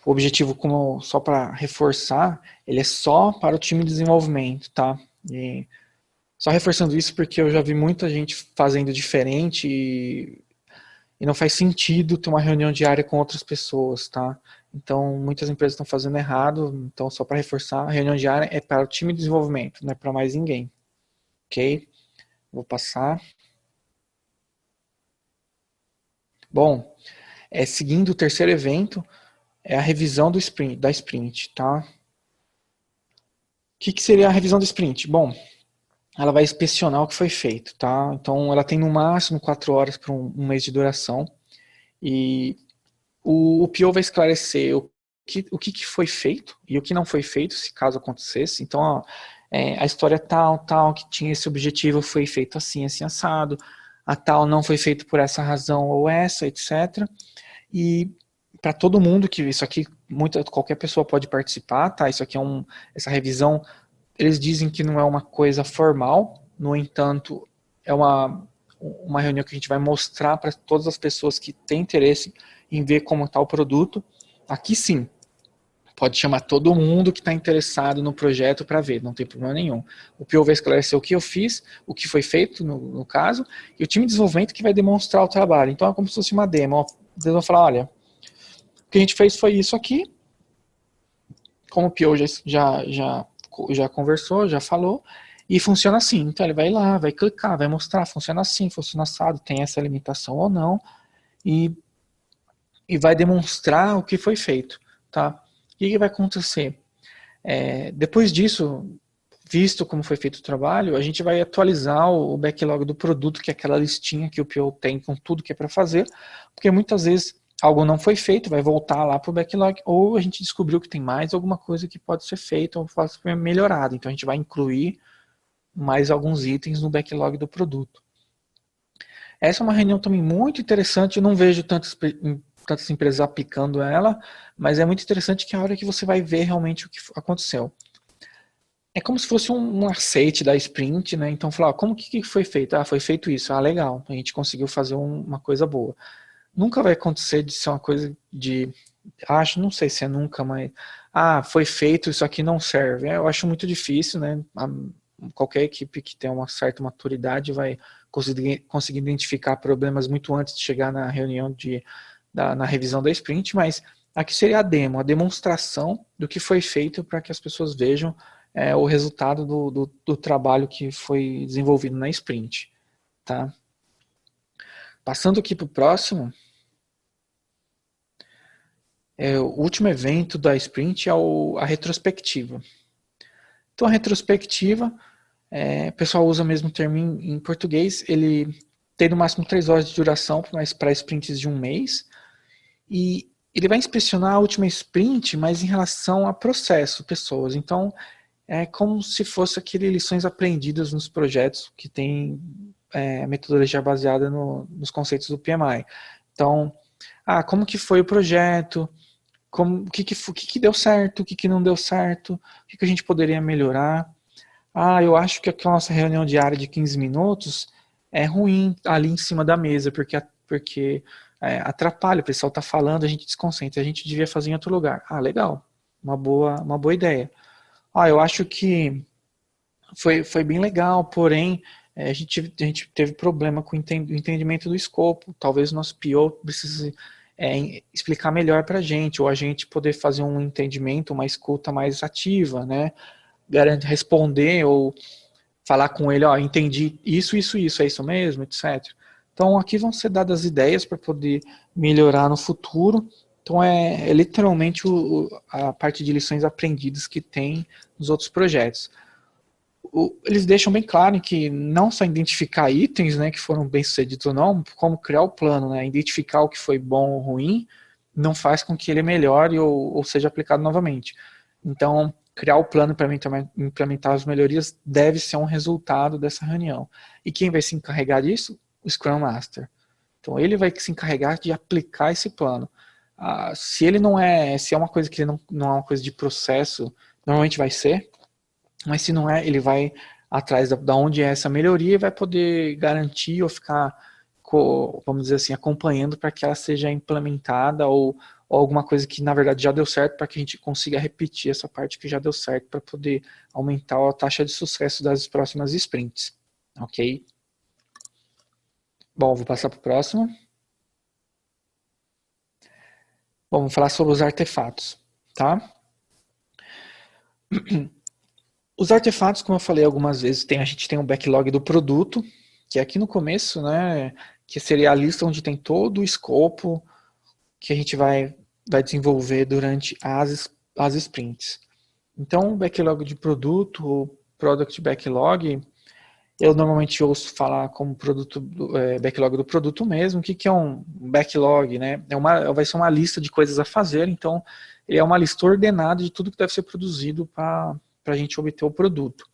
o objetivo, como só para reforçar, ele é só para o time de desenvolvimento, tá? E só reforçando isso porque eu já vi muita gente fazendo diferente e não faz sentido ter uma reunião diária com outras pessoas, tá? Então, muitas empresas estão fazendo errado, então só para reforçar, a reunião diária é para o time de desenvolvimento, não é para mais ninguém, ok? Vou passar. Bom, seguindo o terceiro evento, é a revisão da sprint, tá? O que seria a revisão do sprint? Bom, ela vai inspecionar o que foi feito, tá? Então, ela tem no máximo 4 horas para um mês de duração, e o PO vai esclarecer o que foi feito e o que não foi feito, se caso acontecesse. Então, ó, a história tal, que tinha esse objetivo foi feito assim, assim, assado, a tal não foi feito por essa razão ou essa, etc. E para todo mundo, que isso aqui, qualquer pessoa pode participar, tá? Isso aqui essa revisão, eles dizem que não é uma coisa formal, no entanto, é uma reunião que a gente vai mostrar para todas as pessoas que têm interesse em ver como está o produto. Aqui sim, pode chamar todo mundo que está interessado no projeto para ver, não tem problema nenhum. O PO vai esclarecer o que eu fiz, o que foi feito no caso, e o time de desenvolvimento que vai demonstrar o trabalho. Então é como se fosse uma demo. Eles vão falar, olha, o que a gente fez foi isso aqui, como o PO já conversou, já falou, e funciona assim. Então ele vai lá, vai clicar, vai mostrar, funciona assim, funciona assado, tem essa limitação ou não, e vai demonstrar o que foi feito, tá? O que vai acontecer? Depois disso, visto como foi feito o trabalho, a gente vai atualizar o backlog do produto, que é aquela listinha que o PO tem com tudo que é para fazer, porque muitas vezes algo não foi feito, vai voltar lá para o backlog, ou a gente descobriu que tem mais alguma coisa que pode ser feita ou pode ser melhorada, então a gente vai incluir mais alguns itens no backlog do produto. Essa é uma reunião também muito interessante, eu não vejo tantas empresas aplicando ela, mas é muito interessante que é a hora que você vai ver realmente o que aconteceu. É como se fosse um aceite da sprint, né? Então, falar, como que foi feito? Foi feito isso. Legal, a gente conseguiu fazer uma coisa boa. Nunca vai acontecer de ser uma coisa não sei se é nunca, mas foi feito, isso aqui não serve. Eu acho muito difícil, né? qualquer equipe que tem uma certa maturidade vai conseguir identificar problemas muito antes de chegar na reunião na revisão da sprint, mas aqui seria a demonstração do que foi feito para que as pessoas vejam o resultado do trabalho que foi desenvolvido na sprint. Tá? Passando aqui para o próximo, o último evento da sprint é a retrospectiva. Então a retrospectiva, o pessoal usa o mesmo termo em português, ele tem no máximo 3 horas de duração, mas para sprints de 1 mês, e ele vai inspecionar a última sprint, mas em relação a processo, pessoas. Então é como se fosse aquele lições aprendidas nos projetos que tem metodologia baseada nos conceitos do PMI. Então, como que foi o projeto, o que deu certo, o que não deu certo, o que a gente poderia melhorar. Eu acho que a nossa reunião diária de 15 minutos é ruim ali em cima da mesa, porque atrapalha, o pessoal está falando, a gente desconcentra, a gente devia fazer em outro lugar. Legal, uma boa ideia. Eu acho que foi bem legal, porém a gente teve problema com o entendimento do escopo. Talvez o nosso PO precise explicar melhor para a gente, ou a gente poder fazer um entendimento, uma escuta mais ativa, né? Responder ou falar com ele, entendi isso, é isso mesmo, etc. Então aqui vão ser dadas ideias para poder melhorar no futuro. Então é literalmente a parte de lições aprendidas que tem nos outros projetos. Eles deixam bem claro que não só identificar itens, né, que foram bem sucedidos ou não, como criar o plano, né, identificar o que foi bom ou ruim, não faz com que ele melhore ou seja aplicado novamente. Então, criar o plano para implementar as melhorias deve ser um resultado dessa reunião. E quem vai se encarregar disso? O Scrum Master. Então, ele vai se encarregar de aplicar esse plano. Se é uma coisa que não é uma coisa de processo, normalmente vai ser, mas se não é, ele vai atrás da onde é essa melhoria e vai poder garantir ou ficar, vamos dizer assim, acompanhando para que ela seja implementada ou alguma coisa que na verdade já deu certo, para que a gente consiga repetir essa parte que já deu certo para poder aumentar a taxa de sucesso das próximas sprints. Ok? Bom, vou passar para o próximo. Bom, vamos falar sobre os artefatos, tá? Os artefatos, como eu falei algumas vezes, a gente tem um backlog do produto, que é aqui no começo, né, que seria a lista onde tem todo o escopo que a gente vai desenvolver durante as sprints. Então, o backlog de produto, o product backlog, eu normalmente ouço falar como backlog do produto mesmo. O que é um backlog, né? Vai ser uma lista de coisas a fazer, então ele é uma lista ordenada de tudo que deve ser produzido para a gente obter o produto.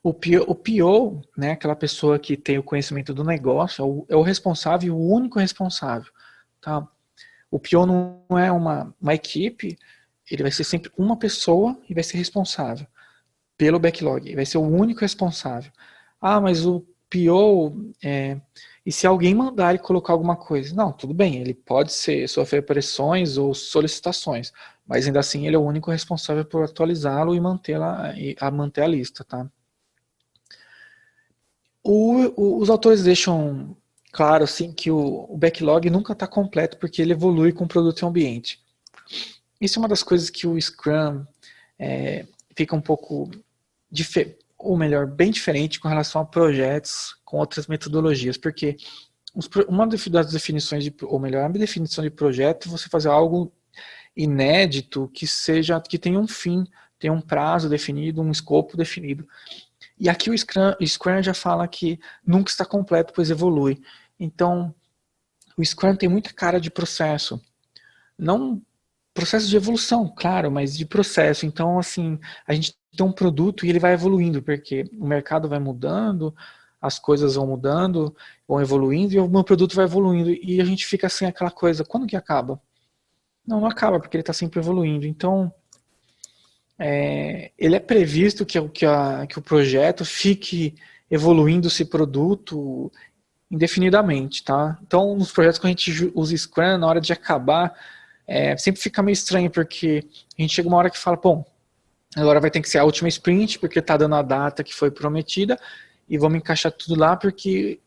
O PO, né, aquela pessoa que tem o conhecimento do negócio, é o responsável, o único responsável. Tá? O PO não é uma equipe, ele vai ser sempre uma pessoa e vai ser responsável pelo backlog, ele vai ser o único responsável. Mas o PO, e se alguém mandar ele colocar alguma coisa? Não, tudo bem, ele pode sofrer pressões ou solicitações, mas ainda assim ele é o único responsável por atualizá-lo e manter a lista, tá? Os autores deixam claro assim, que o backlog nunca está completo porque ele evolui com o produto e o ambiente. Isso é uma das coisas que o Scrum fica um pouco, ou melhor, bem diferente com relação a projetos com outras metodologias, porque uma das definições, ou melhor, a definição de projeto é você fazer algo inédito que tenha um fim, tenha um prazo definido, um escopo definido. E aqui o Scrum já fala que nunca está completo, pois evolui. Então, o Scrum tem muita cara de processo. Não processo de evolução, claro, mas de processo. Então, assim, a gente tem um produto e ele vai evoluindo, porque o mercado vai mudando, as coisas vão mudando, vão evoluindo, e o meu produto vai evoluindo. E a gente fica assim, aquela coisa, quando que acaba? Não acaba, porque ele está sempre evoluindo. Então, ele é previsto que o projeto fique evoluindo esse produto indefinidamente, tá? Então, nos projetos que a gente usa Scrum, na hora de acabar, sempre fica meio estranho, porque a gente chega uma hora que fala, bom, Agora vai ter que ser a última sprint, porque está dando a data que foi prometida, e vamos encaixar tudo lá, porque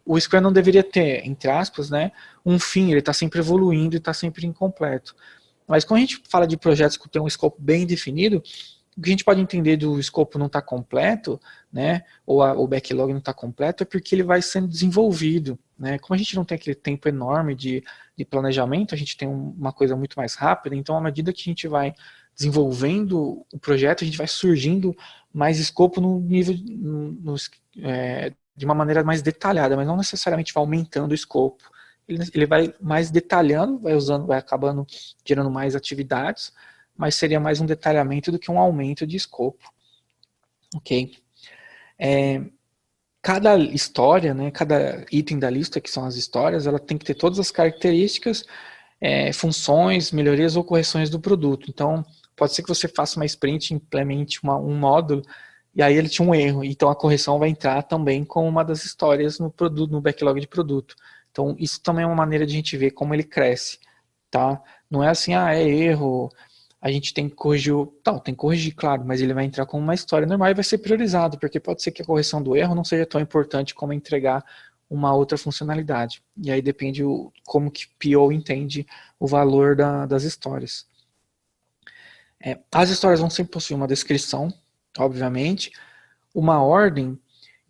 o Scrum não deveria ter, entre aspas, né, um fim, ele está sempre evoluindo e está sempre incompleto. Mas quando a gente fala de projetos que tem um escopo bem definido, o que a gente pode entender do escopo não estar completo, né, ou o backlog não está completo, é porque ele vai sendo desenvolvido, né. Como a gente não tem aquele tempo enorme de planejamento, a gente tem uma coisa muito mais rápida, então à medida que a gente vai desenvolvendo o projeto, a gente vai surgindo mais escopo no nível, de uma maneira mais detalhada, mas não necessariamente vai aumentando o escopo. Ele vai mais detalhando, vai usando, vai acabando gerando mais atividades, mas seria mais um detalhamento do que um aumento de escopo. Ok? Cada história, né, cada item da lista, que são as histórias, ela tem que ter todas as características, funções, melhorias ou correções do produto. Então, pode ser que você faça uma sprint, implemente um módulo, e aí ele tinha um erro, então a correção vai entrar também como uma das histórias no produto, no backlog de produto. Então, isso também é uma maneira de a gente ver como ele cresce, tá? Não é assim, é erro, a gente tem que corrigir, tem que corrigir, claro, mas ele vai entrar como uma história normal e vai ser priorizado, porque pode ser que a correção do erro não seja tão importante como entregar uma outra funcionalidade. E aí depende como que PO entende o valor das histórias. As histórias vão sempre possuir uma descrição, obviamente, uma ordem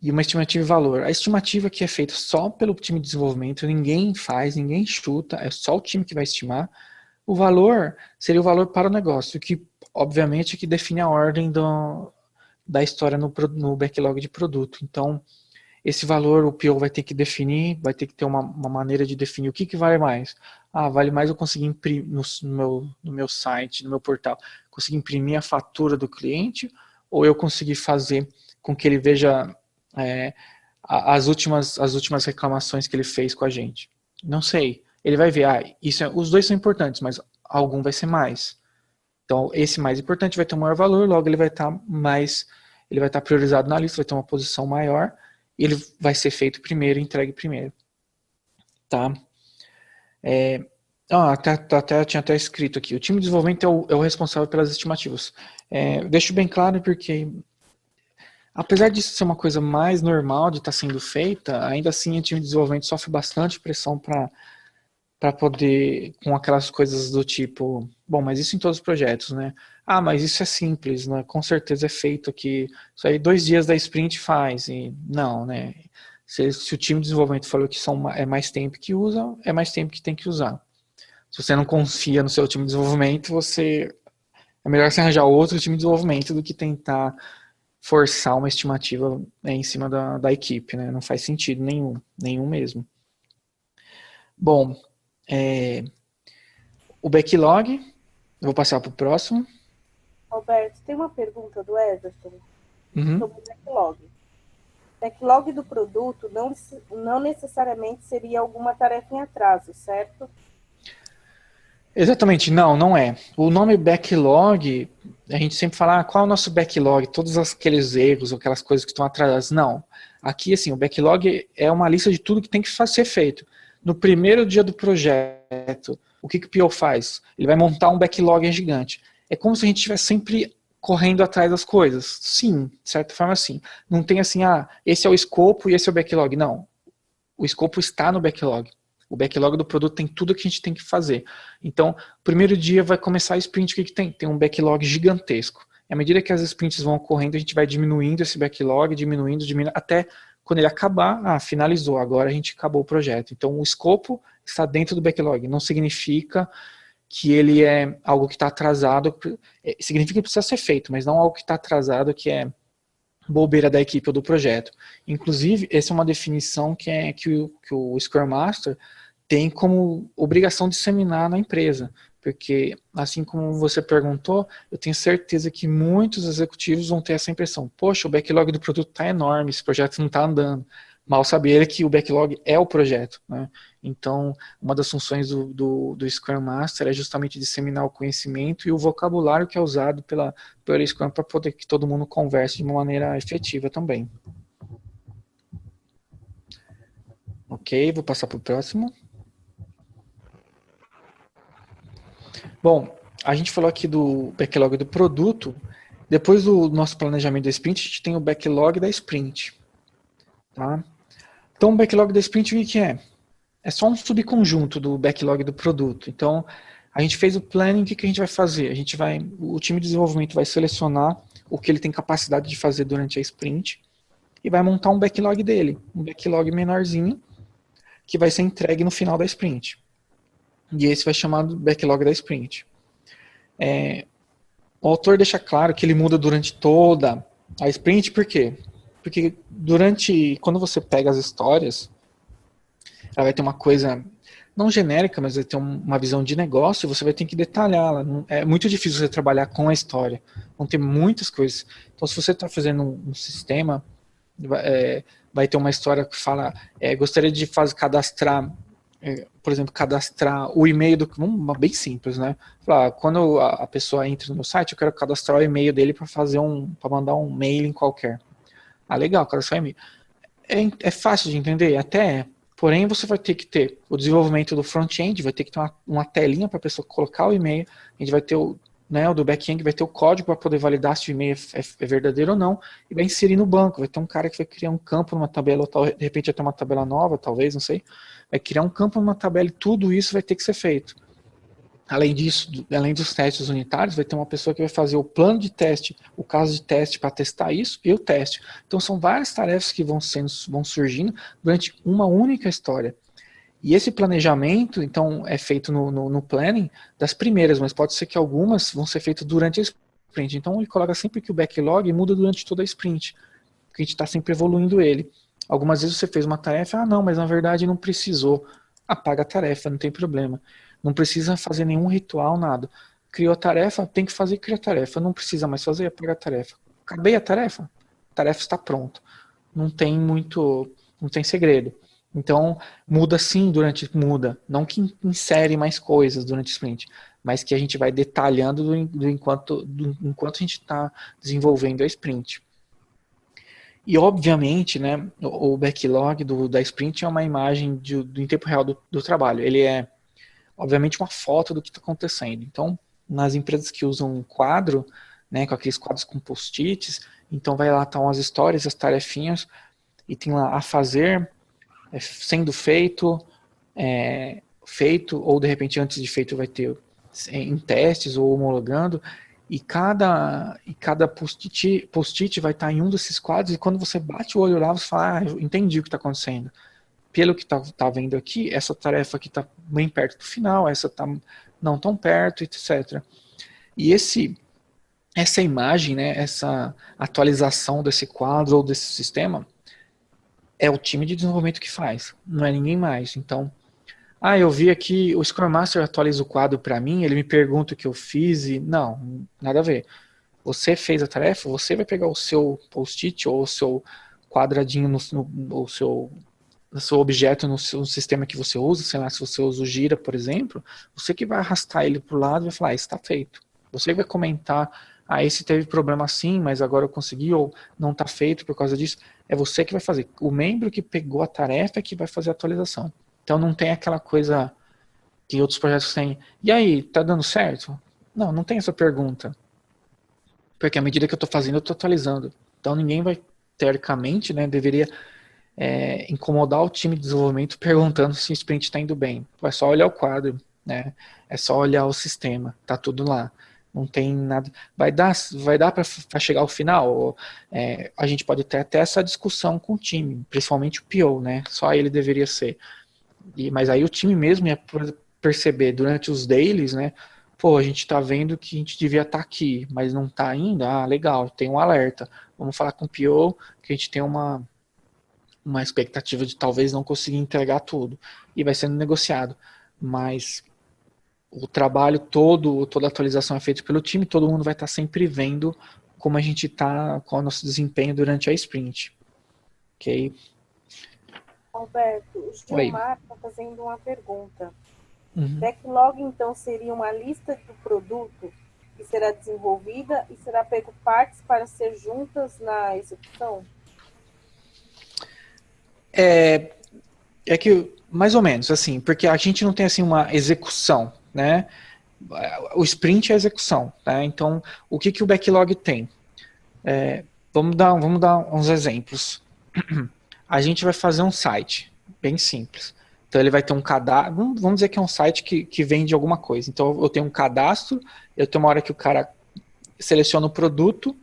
e uma estimativa de valor. A estimativa que é feita só pelo time de desenvolvimento, ninguém faz, ninguém chuta, é só o time que vai estimar. O valor seria o valor para o negócio, que obviamente que define a ordem da história no backlog de produto. Então, esse valor o PO vai ter que definir, vai ter que ter uma maneira de definir o que vale mais. Vale mais eu conseguir imprimir no meu site, no meu portal, conseguir imprimir a fatura do cliente, ou eu conseguir fazer com que ele veja as últimas reclamações que ele fez com a gente. Não sei. Ele vai ver, os dois são importantes, mas algum vai ser mais. Então, esse mais importante vai ter um maior valor, logo ele vai estar priorizado na lista, vai ter uma posição maior, e ele vai ser feito primeiro, entregue primeiro. Tá? Tinha até escrito aqui, o time de desenvolvimento é o responsável pelas estimativas. Deixo bem claro porque, apesar disso ser uma coisa mais normal de estar sendo feita, ainda assim o time de desenvolvimento sofre bastante pressão para poder, com aquelas coisas do tipo, bom, mas isso em todos os projetos, né? Mas isso é simples, né? Com certeza é feito aqui, isso aí 2 dias da sprint faz, e não, né? Se o time de desenvolvimento falou que é mais tempo que usa, é mais tempo que tem que usar. Se você não confia no seu time de desenvolvimento, é melhor você arranjar outro time de desenvolvimento do que tentar forçar uma estimativa, né, em cima da equipe, né? Não faz sentido nenhum mesmo. Bom, o backlog, eu vou passar para o próximo. Alberto, tem uma pergunta do Everton sobre o backlog. Backlog do produto não necessariamente seria alguma tarefa em atraso, certo? Exatamente, não é. O nome backlog, a gente sempre fala, qual é o nosso backlog? Todos aqueles erros, aquelas coisas que estão atrasadas. Não. Aqui, assim, o backlog é uma lista de tudo que tem que ser feito. No primeiro dia do projeto, o que o PO faz? Ele vai montar um backlog gigante. É como se a gente estivesse sempre correndo atrás das coisas. Sim, de certa forma, sim. Não tem assim, esse é o escopo e esse é o backlog. Não. O escopo está no backlog. O backlog do produto tem tudo que a gente tem que fazer. Então, primeiro dia vai começar a sprint, o que tem? Tem um backlog gigantesco. E à medida que as sprints vão ocorrendo, a gente vai diminuindo esse backlog, diminuindo, até quando ele acabar, finalizou, agora a gente acabou o projeto. Então, o escopo está dentro do backlog. Não significa que ele é algo que está atrasado, significa que precisa ser feito, mas não algo que está atrasado, que é bobeira da equipe ou do projeto. Inclusive, essa é uma definição que o Scrum Master tem como obrigação de disseminar na empresa, porque, assim como você perguntou, eu tenho certeza que muitos executivos vão ter essa impressão, poxa, o backlog do produto está enorme, esse projeto não está andando. Mal saber que o backlog é o projeto, né? Então, uma das funções do Scrum Master é justamente disseminar o conhecimento e o vocabulário que é usado pelo Scrum para poder que todo mundo converse de uma maneira efetiva também. Ok, vou passar para o próximo. Bom, a gente falou aqui do backlog do produto. Depois do nosso planejamento da sprint, a gente tem o backlog da sprint. Tá? Então, o backlog da sprint, o que é? É só um subconjunto do backlog do produto. Então, a gente fez o planning, o que a gente vai fazer? O time de desenvolvimento vai selecionar o que ele tem capacidade de fazer durante a sprint e vai montar um backlog dele, um backlog menorzinho, que vai ser entregue no final da sprint. E esse vai chamar do backlog da sprint. O autor deixa claro que ele muda durante toda a sprint, por quê? Porque quando você pega as histórias, ela vai ter uma coisa, não genérica, mas vai ter uma visão de negócio, você vai ter que detalhá-la. É muito difícil você trabalhar com a história. Vão ter muitas coisas. Então, se você está fazendo um sistema, vai ter uma história que fala, gostaria de cadastrar, por exemplo, cadastrar o e-mail bem simples, né? Falar, quando a pessoa entra no meu site, eu quero cadastrar o e-mail dele para mandar um mailing qualquer. Ah, legal, cadastrar o e-mail. É fácil de entender, até. Porém, você vai ter que ter o desenvolvimento do front-end, vai ter que ter uma telinha para a pessoa colocar o e-mail, a gente vai ter o do back-end, vai ter o código para poder validar se o e-mail é verdadeiro ou não, e vai inserir no banco, vai ter um cara que vai criar um campo numa tabela, ou de repente até uma tabela nova, talvez, não sei, vai criar um campo numa tabela e tudo isso vai ter que ser feito. Além disso, além dos testes unitários, vai ter uma pessoa que vai fazer o plano de teste, o caso de teste para testar isso e o teste. Então são várias tarefas que vão surgindo durante uma única história. E esse planejamento, então, é feito no planning das primeiras, mas pode ser que algumas vão ser feitas durante a sprint. Então ele coloca sempre que o backlog muda durante toda a sprint, porque a gente está sempre evoluindo ele. Algumas vezes você fez uma tarefa, não, mas na verdade não precisou. Apaga a tarefa, não tem problema. Não precisa fazer nenhum ritual, nada. Criou a tarefa, tem que fazer, cria a tarefa. Não precisa mais fazer, apaga a tarefa. Acabei a tarefa está pronta. Não tem segredo. Então, muda sim muda. Não que insere mais coisas durante o sprint, mas que a gente vai detalhando enquanto a gente está desenvolvendo a sprint. E, obviamente, né, o backlog da sprint é uma imagem em tempo real do trabalho. Ele é, obviamente, uma foto do que está acontecendo. Então, nas empresas que usam um quadro, né, com aqueles quadros com post-its, então vai lá, estão as histórias, as tarefinhas, e tem lá a fazer, sendo feito, ou de repente antes de feito vai ter em testes ou homologando, e cada post-it vai estar em um desses quadros, e quando você bate o olho lá, você fala, eu entendi o que está acontecendo. Pelo que tá vendo aqui, essa tarefa aqui está bem perto do final, essa está não tão perto, etc. E essa imagem, né, essa atualização desse quadro ou desse sistema, é o time de desenvolvimento que faz, não é ninguém mais. Então, eu vi aqui, o Scrum Master atualiza o quadro para mim, ele me pergunta o que eu fiz e não, nada a ver. Você fez a tarefa, você vai pegar o seu post-it ou o seu quadradinho o seu objeto no sistema que você usa, sei lá, se você usa o Gira, por exemplo, você que vai arrastar ele para o lado e vai falar, está feito. Você vai comentar, esse teve problema assim, mas agora eu consegui, ou não está feito por causa disso. É você que vai fazer. O membro que pegou a tarefa é que vai fazer a atualização. Então não tem aquela coisa que outros projetos têm. E aí, tá dando certo? Não tem essa pergunta. Porque à medida que eu estou fazendo, eu estou atualizando. Então ninguém vai, teoricamente, né, deveria incomodar o time de desenvolvimento perguntando se o sprint está indo bem. É só olhar o quadro, né? É só olhar o sistema, tá tudo lá. Não tem nada. Vai dar para chegar ao final? A gente pode ter até essa discussão com o time, principalmente o PO, né? Só ele deveria ser. Mas aí o time mesmo ia perceber durante os dailies, né? Pô, a gente tá vendo que a gente devia estar aqui, mas não tá ainda. Ah, legal, tem um alerta. Vamos falar com o PO que a gente tem uma expectativa de talvez não conseguir entregar tudo. E vai sendo negociado. Mas o trabalho toda a atualização é feita pelo time, todo mundo vai estar sempre vendo como a gente está, qual é o nosso desempenho durante a sprint. Ok? Alberto, o Gilmar está fazendo uma pergunta. Uhum. Backlog, então, seria uma lista do produto que será desenvolvida e será pego partes para ser juntas na execução? É que, mais ou menos, assim, porque a gente não tem, assim, uma execução, né? o sprint é a execução, tá? Então, o que o backlog tem? Vamos dar uns exemplos. A gente vai fazer um site bem simples. Então ele vai ter um cadastro, vamos dizer que é um site que vende alguma coisa. Então eu tenho um cadastro, eu tenho uma hora que o cara seleciona o produto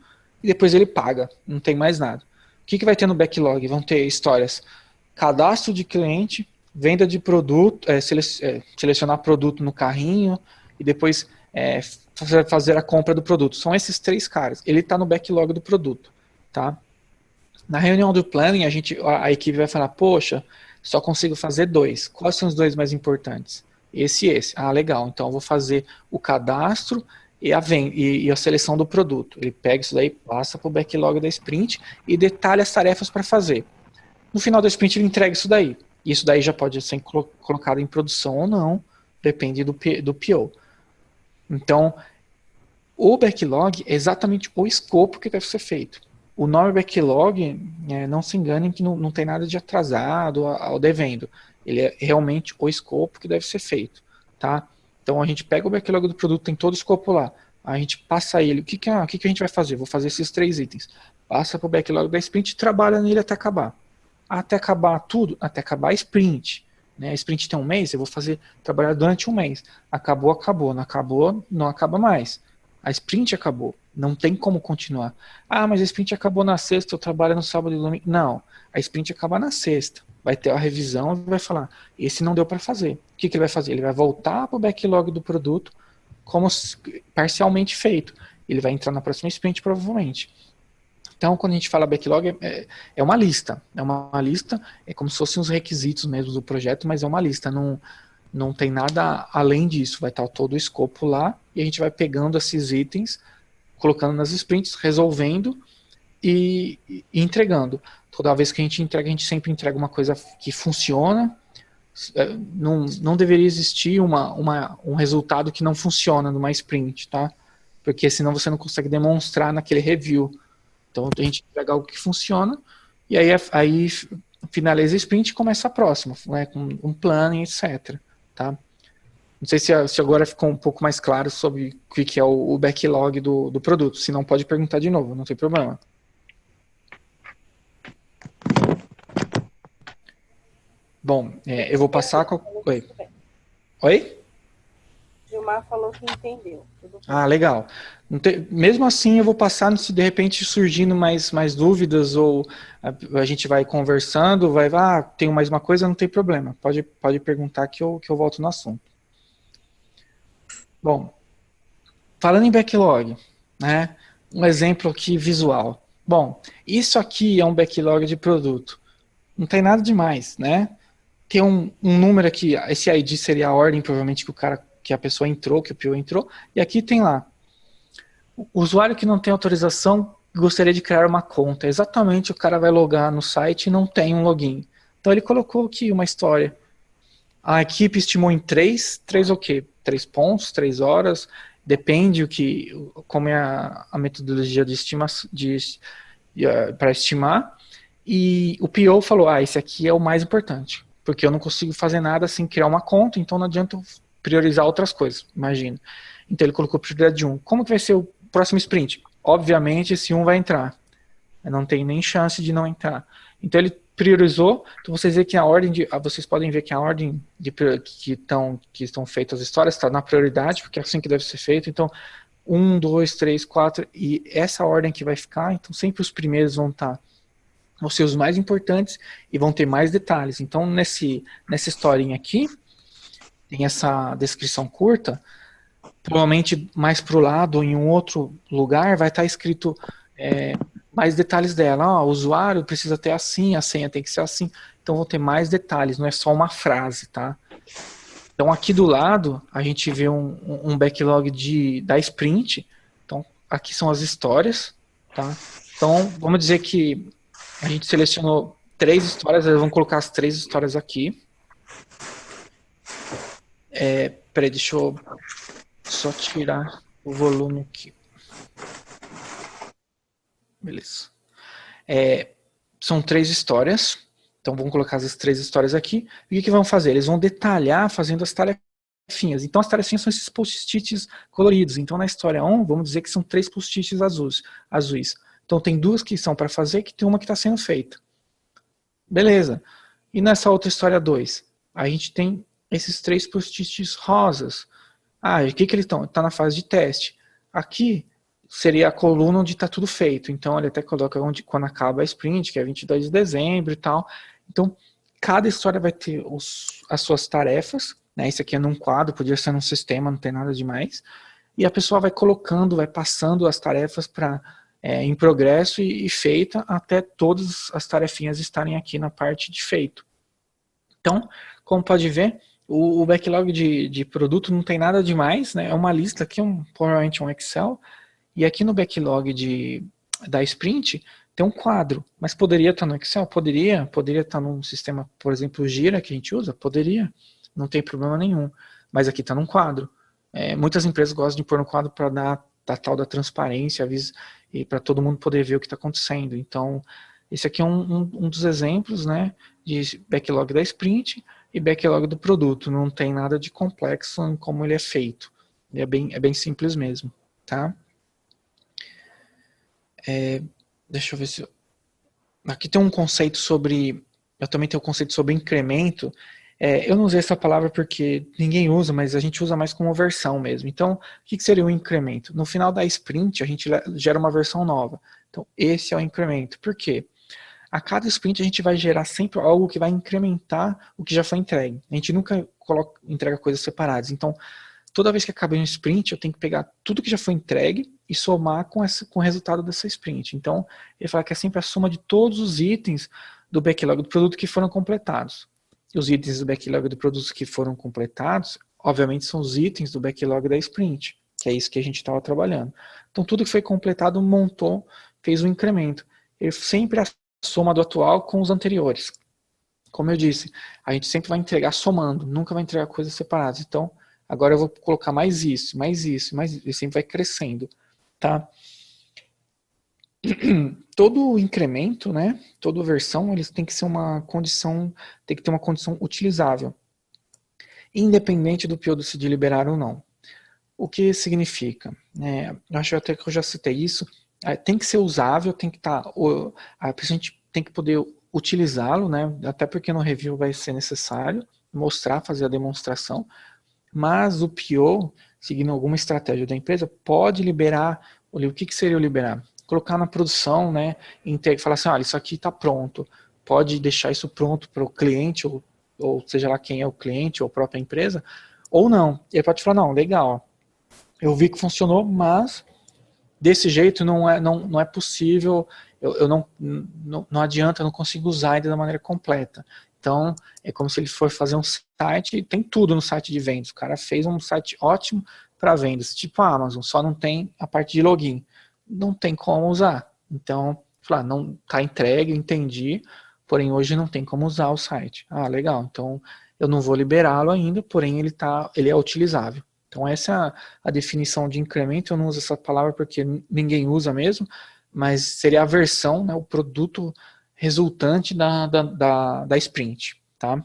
e depois ele paga, não tem mais nada. O que vai ter no backlog? Vão ter histórias: cadastro de cliente, venda de produto, selecionar produto no carrinho e depois fazer a compra do produto. São esses 3 caras. Ele está no backlog do produto, tá? Na reunião do planning, a equipe vai falar: poxa, só consigo fazer 2. Quais são os 2 mais importantes? Esse e esse. Ah, legal. Então eu vou fazer o cadastro e a seleção do produto. Ele pega isso daí, passa para o backlog da sprint e detalha as tarefas para fazer. No final da sprint ele entrega isso daí. Isso daí já pode ser colocado em produção ou não, depende do PO. Então, o backlog é exatamente o escopo que deve ser feito. O nome backlog, não se enganem que não tem nada de atrasado ao devendo. Ele é realmente o escopo que deve ser feito, tá? Então a gente pega o backlog do produto, tem todo o escopo lá. A gente passa ele. O que a gente vai fazer? Vou fazer esses 3 itens. Passa para o backlog da sprint e trabalha nele até acabar. Até acabar tudo? Até acabar a sprint. Né? A sprint tem 1 mês, eu vou trabalhar durante 1 mês. Acabou, acabou. Não acabou, não acaba mais. A sprint acabou. Não tem como continuar. Ah, mas a sprint acabou na sexta, eu trabalho no sábado e domingo. Não, a sprint acaba na sexta. Vai ter a revisão e vai falar: esse não deu para fazer. O que ele vai fazer? Ele vai voltar para o backlog do produto como parcialmente feito. Ele vai entrar na próxima sprint provavelmente. Então, quando a gente fala backlog, é uma lista. É uma lista, é como se fossem os requisitos mesmo do projeto, mas é uma lista. Não tem nada além disso. Vai estar todo o escopo lá e a gente vai pegando esses itens, colocando nas sprints, resolvendo e entregando. Toda vez que a gente sempre entrega uma coisa que funciona. Não deveria existir um resultado que não funciona numa sprint, tá? Porque senão você não consegue demonstrar naquele review. Então a gente entrega algo que funciona e aí finaliza a sprint e começa a próxima, né, com um plano, etc. Tá? Não sei se agora ficou um pouco mais claro sobre o que é o backlog do produto. Se não, pode perguntar de novo, não tem problema. Bom, eu vou passar... Oi? Oi? Gilmar falou que entendeu. Ah, legal. Mesmo assim, eu vou passar, se de repente surgindo mais dúvidas ou a gente vai conversando, tenho mais uma coisa, não tem problema. Pode perguntar que eu volto no assunto. Bom, falando em backlog, né? Um exemplo aqui visual. Bom, isso aqui é um backlog de produto. Não tem nada demais, né? Tem um número aqui, esse ID seria a ordem, provavelmente, que a pessoa entrou, que o PO entrou, e aqui tem lá: o usuário que não tem autorização gostaria de criar uma conta. Exatamente, o cara vai logar no site e não tem um login. Então ele colocou aqui uma história. A equipe estimou em 3 o quê? 3 pontos, 3 horas, depende como é a metodologia para estimar. E o PO falou: esse aqui é o mais importante, porque eu não consigo fazer nada sem criar uma conta, então não adianta eu priorizar outras coisas, imagina. Então ele colocou prioridade 1. Como que vai ser o próximo sprint? Obviamente esse 1 vai entrar. Não tem nem chance de não entrar. Então ele priorizou. Então vocês podem ver que a ordem que estão feitas as histórias está na prioridade, porque é assim que deve ser feito. Então 1, 2, 3, 4, e essa ordem que vai ficar, então sempre os primeiros vão ser os mais importantes e vão ter mais detalhes. Então nessa historinha aqui, tem essa descrição curta. Provavelmente mais para o lado ou em um outro lugar vai estar escrito mais detalhes dela. O usuário precisa ter assim, a senha tem que ser assim. Então vão ter mais detalhes, não é só uma frase, tá? Então aqui do lado a gente vê um backlog da sprint. Então aqui são as histórias, tá? Então vamos dizer que a gente selecionou 3 histórias, vamos colocar as 3 histórias aqui. Peraí, deixa eu só tirar o volume aqui. Beleza. São 3 histórias. Então vamos colocar as 3 histórias aqui. E o que vão fazer? Eles vão detalhar fazendo as tarefas tarefinhas. Então, as tarefinhas são esses post-its coloridos. Então, na história 1, vamos dizer que são 3 post-its azuis. Então, tem 2 que são para fazer, que tem uma que está sendo feita. Beleza. E nessa outra história 2, a gente tem esses 3 post-its rosas. O que eles estão? Está na fase de teste. Aqui seria a coluna onde está tudo feito. Então, ele até coloca quando acaba a sprint, que é 22 de dezembro e tal. Então, cada história vai ter as suas tarefas, né? Isso aqui é num quadro, podia ser num sistema, não tem nada demais. E a pessoa vai colocando, vai passando as tarefas em progresso e feita até todas as tarefinhas estarem aqui na parte de feito. Então, como pode ver, o backlog de produto não tem nada demais, né? É uma lista aqui, provavelmente um Excel, e aqui no backlog da sprint tem um quadro, mas poderia estar no Excel? Poderia estar num sistema, por exemplo, o Gira que a gente usa? Poderia, não tem problema nenhum, mas aqui está num quadro. Muitas empresas gostam de pôr no quadro para dar a tal da transparência e para todo mundo poder ver o que está acontecendo. Então, esse aqui é um dos exemplos, né, de backlog da sprint e backlog do produto. Não tem nada de complexo em como ele é feito. É bem simples mesmo, tá? Deixa eu ver se... Aqui tem um conceito sobre... Eu também tenho um conceito sobre incremento. Eu não usei essa palavra porque ninguém usa, mas a gente usa mais como versão mesmo. Então, o que seria um incremento? No final da sprint, a gente gera uma versão nova. Então, esse é o incremento. Por quê? A cada sprint, a gente vai gerar sempre algo que vai incrementar o que já foi entregue. A gente nunca entrega coisas separadas. Então, toda vez que acaba um sprint, eu tenho que pegar tudo que já foi entregue e somar com o resultado dessa sprint. Então, ele fala que é sempre a soma de todos os itens do backlog do produto que foram completados. E os itens do backlog do produto que foram completados, obviamente, são os itens do backlog da sprint, que é isso que a gente estava trabalhando. Então, tudo que foi completado, montou, fez um incremento. Ele sempre a soma do atual com os anteriores. Como eu disse, a gente sempre vai entregar somando, nunca vai entregar coisas separadas. Então, agora eu vou colocar mais isso, mais isso, mais isso, e sempre vai crescendo, tá? Todo incremento, né, toda versão, eles tem que ser uma condição, tem que ter uma condição utilizável, independente do PO decidir liberar ou não. O que significa? Eu acho até que eu já citei isso, tem que ser usável, tem que estar, a gente tem que poder utilizá-lo, né, até porque no review vai ser necessário mostrar, fazer a demonstração, mas o PO, seguindo alguma estratégia da empresa, pode liberar, o que seria o liberar? Colocar na produção, né, falar assim, olha, isso aqui está pronto, pode deixar isso pronto para o cliente, ou seja lá quem é o cliente, ou a própria empresa, ou não. Ele pode falar, não, legal, eu vi que funcionou, mas desse jeito não é possível, eu não adianta, eu não consigo usar ainda da maneira completa. Então, é como se ele for fazer um site, tem tudo no site de vendas. O cara fez um site ótimo para vendas, tipo a Amazon, só não tem a parte de login. Não tem como usar. Então, falar, não está entregue, entendi, porém hoje não tem como usar o site. Legal, então eu não vou liberá-lo ainda, porém ele é utilizável. Então essa é a definição de incremento. Eu não uso essa palavra porque ninguém usa mesmo, mas seria a versão, né, o produto resultante da sprint, tá?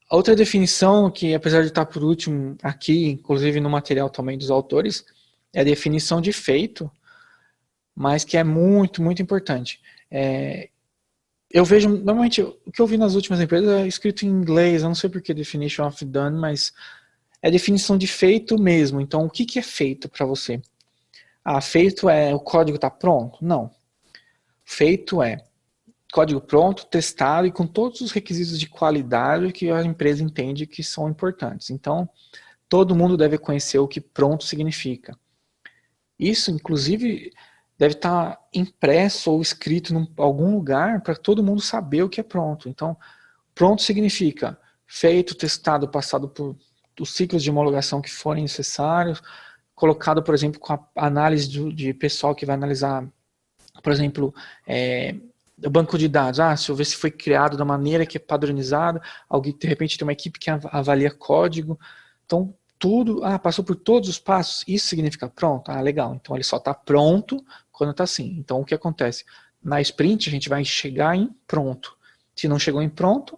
A outra definição, que apesar de estar por último aqui, inclusive no material também dos autores, é a definição de feito, mas que é muito, muito importante. Eu vejo, normalmente, o que eu vi nas últimas empresas é escrito em inglês, eu não sei por que definition of done, mas é a definição de feito mesmo. Então, o que é feito para você? Feito é o código está pronto? Não. Feito é código pronto, testado e com todos os requisitos de qualidade que a empresa entende que são importantes. Então, todo mundo deve conhecer o que pronto significa. Isso, inclusive, deve estar impresso ou escrito em algum lugar para todo mundo saber o que é pronto. Então, pronto significa feito, testado, passado por os ciclos de homologação que forem necessários, colocado, por exemplo, com a análise de pessoal que vai analisar, por exemplo, o banco de dados. Se eu ver se foi criado da maneira que é padronizada, alguém, de repente, tem uma equipe que avalia código. Então, tudo, passou por todos os passos, isso significa pronto? Legal, então ele só está pronto quando está assim. Então, o que acontece? Na sprint, a gente vai chegar em pronto. Se não chegou em pronto,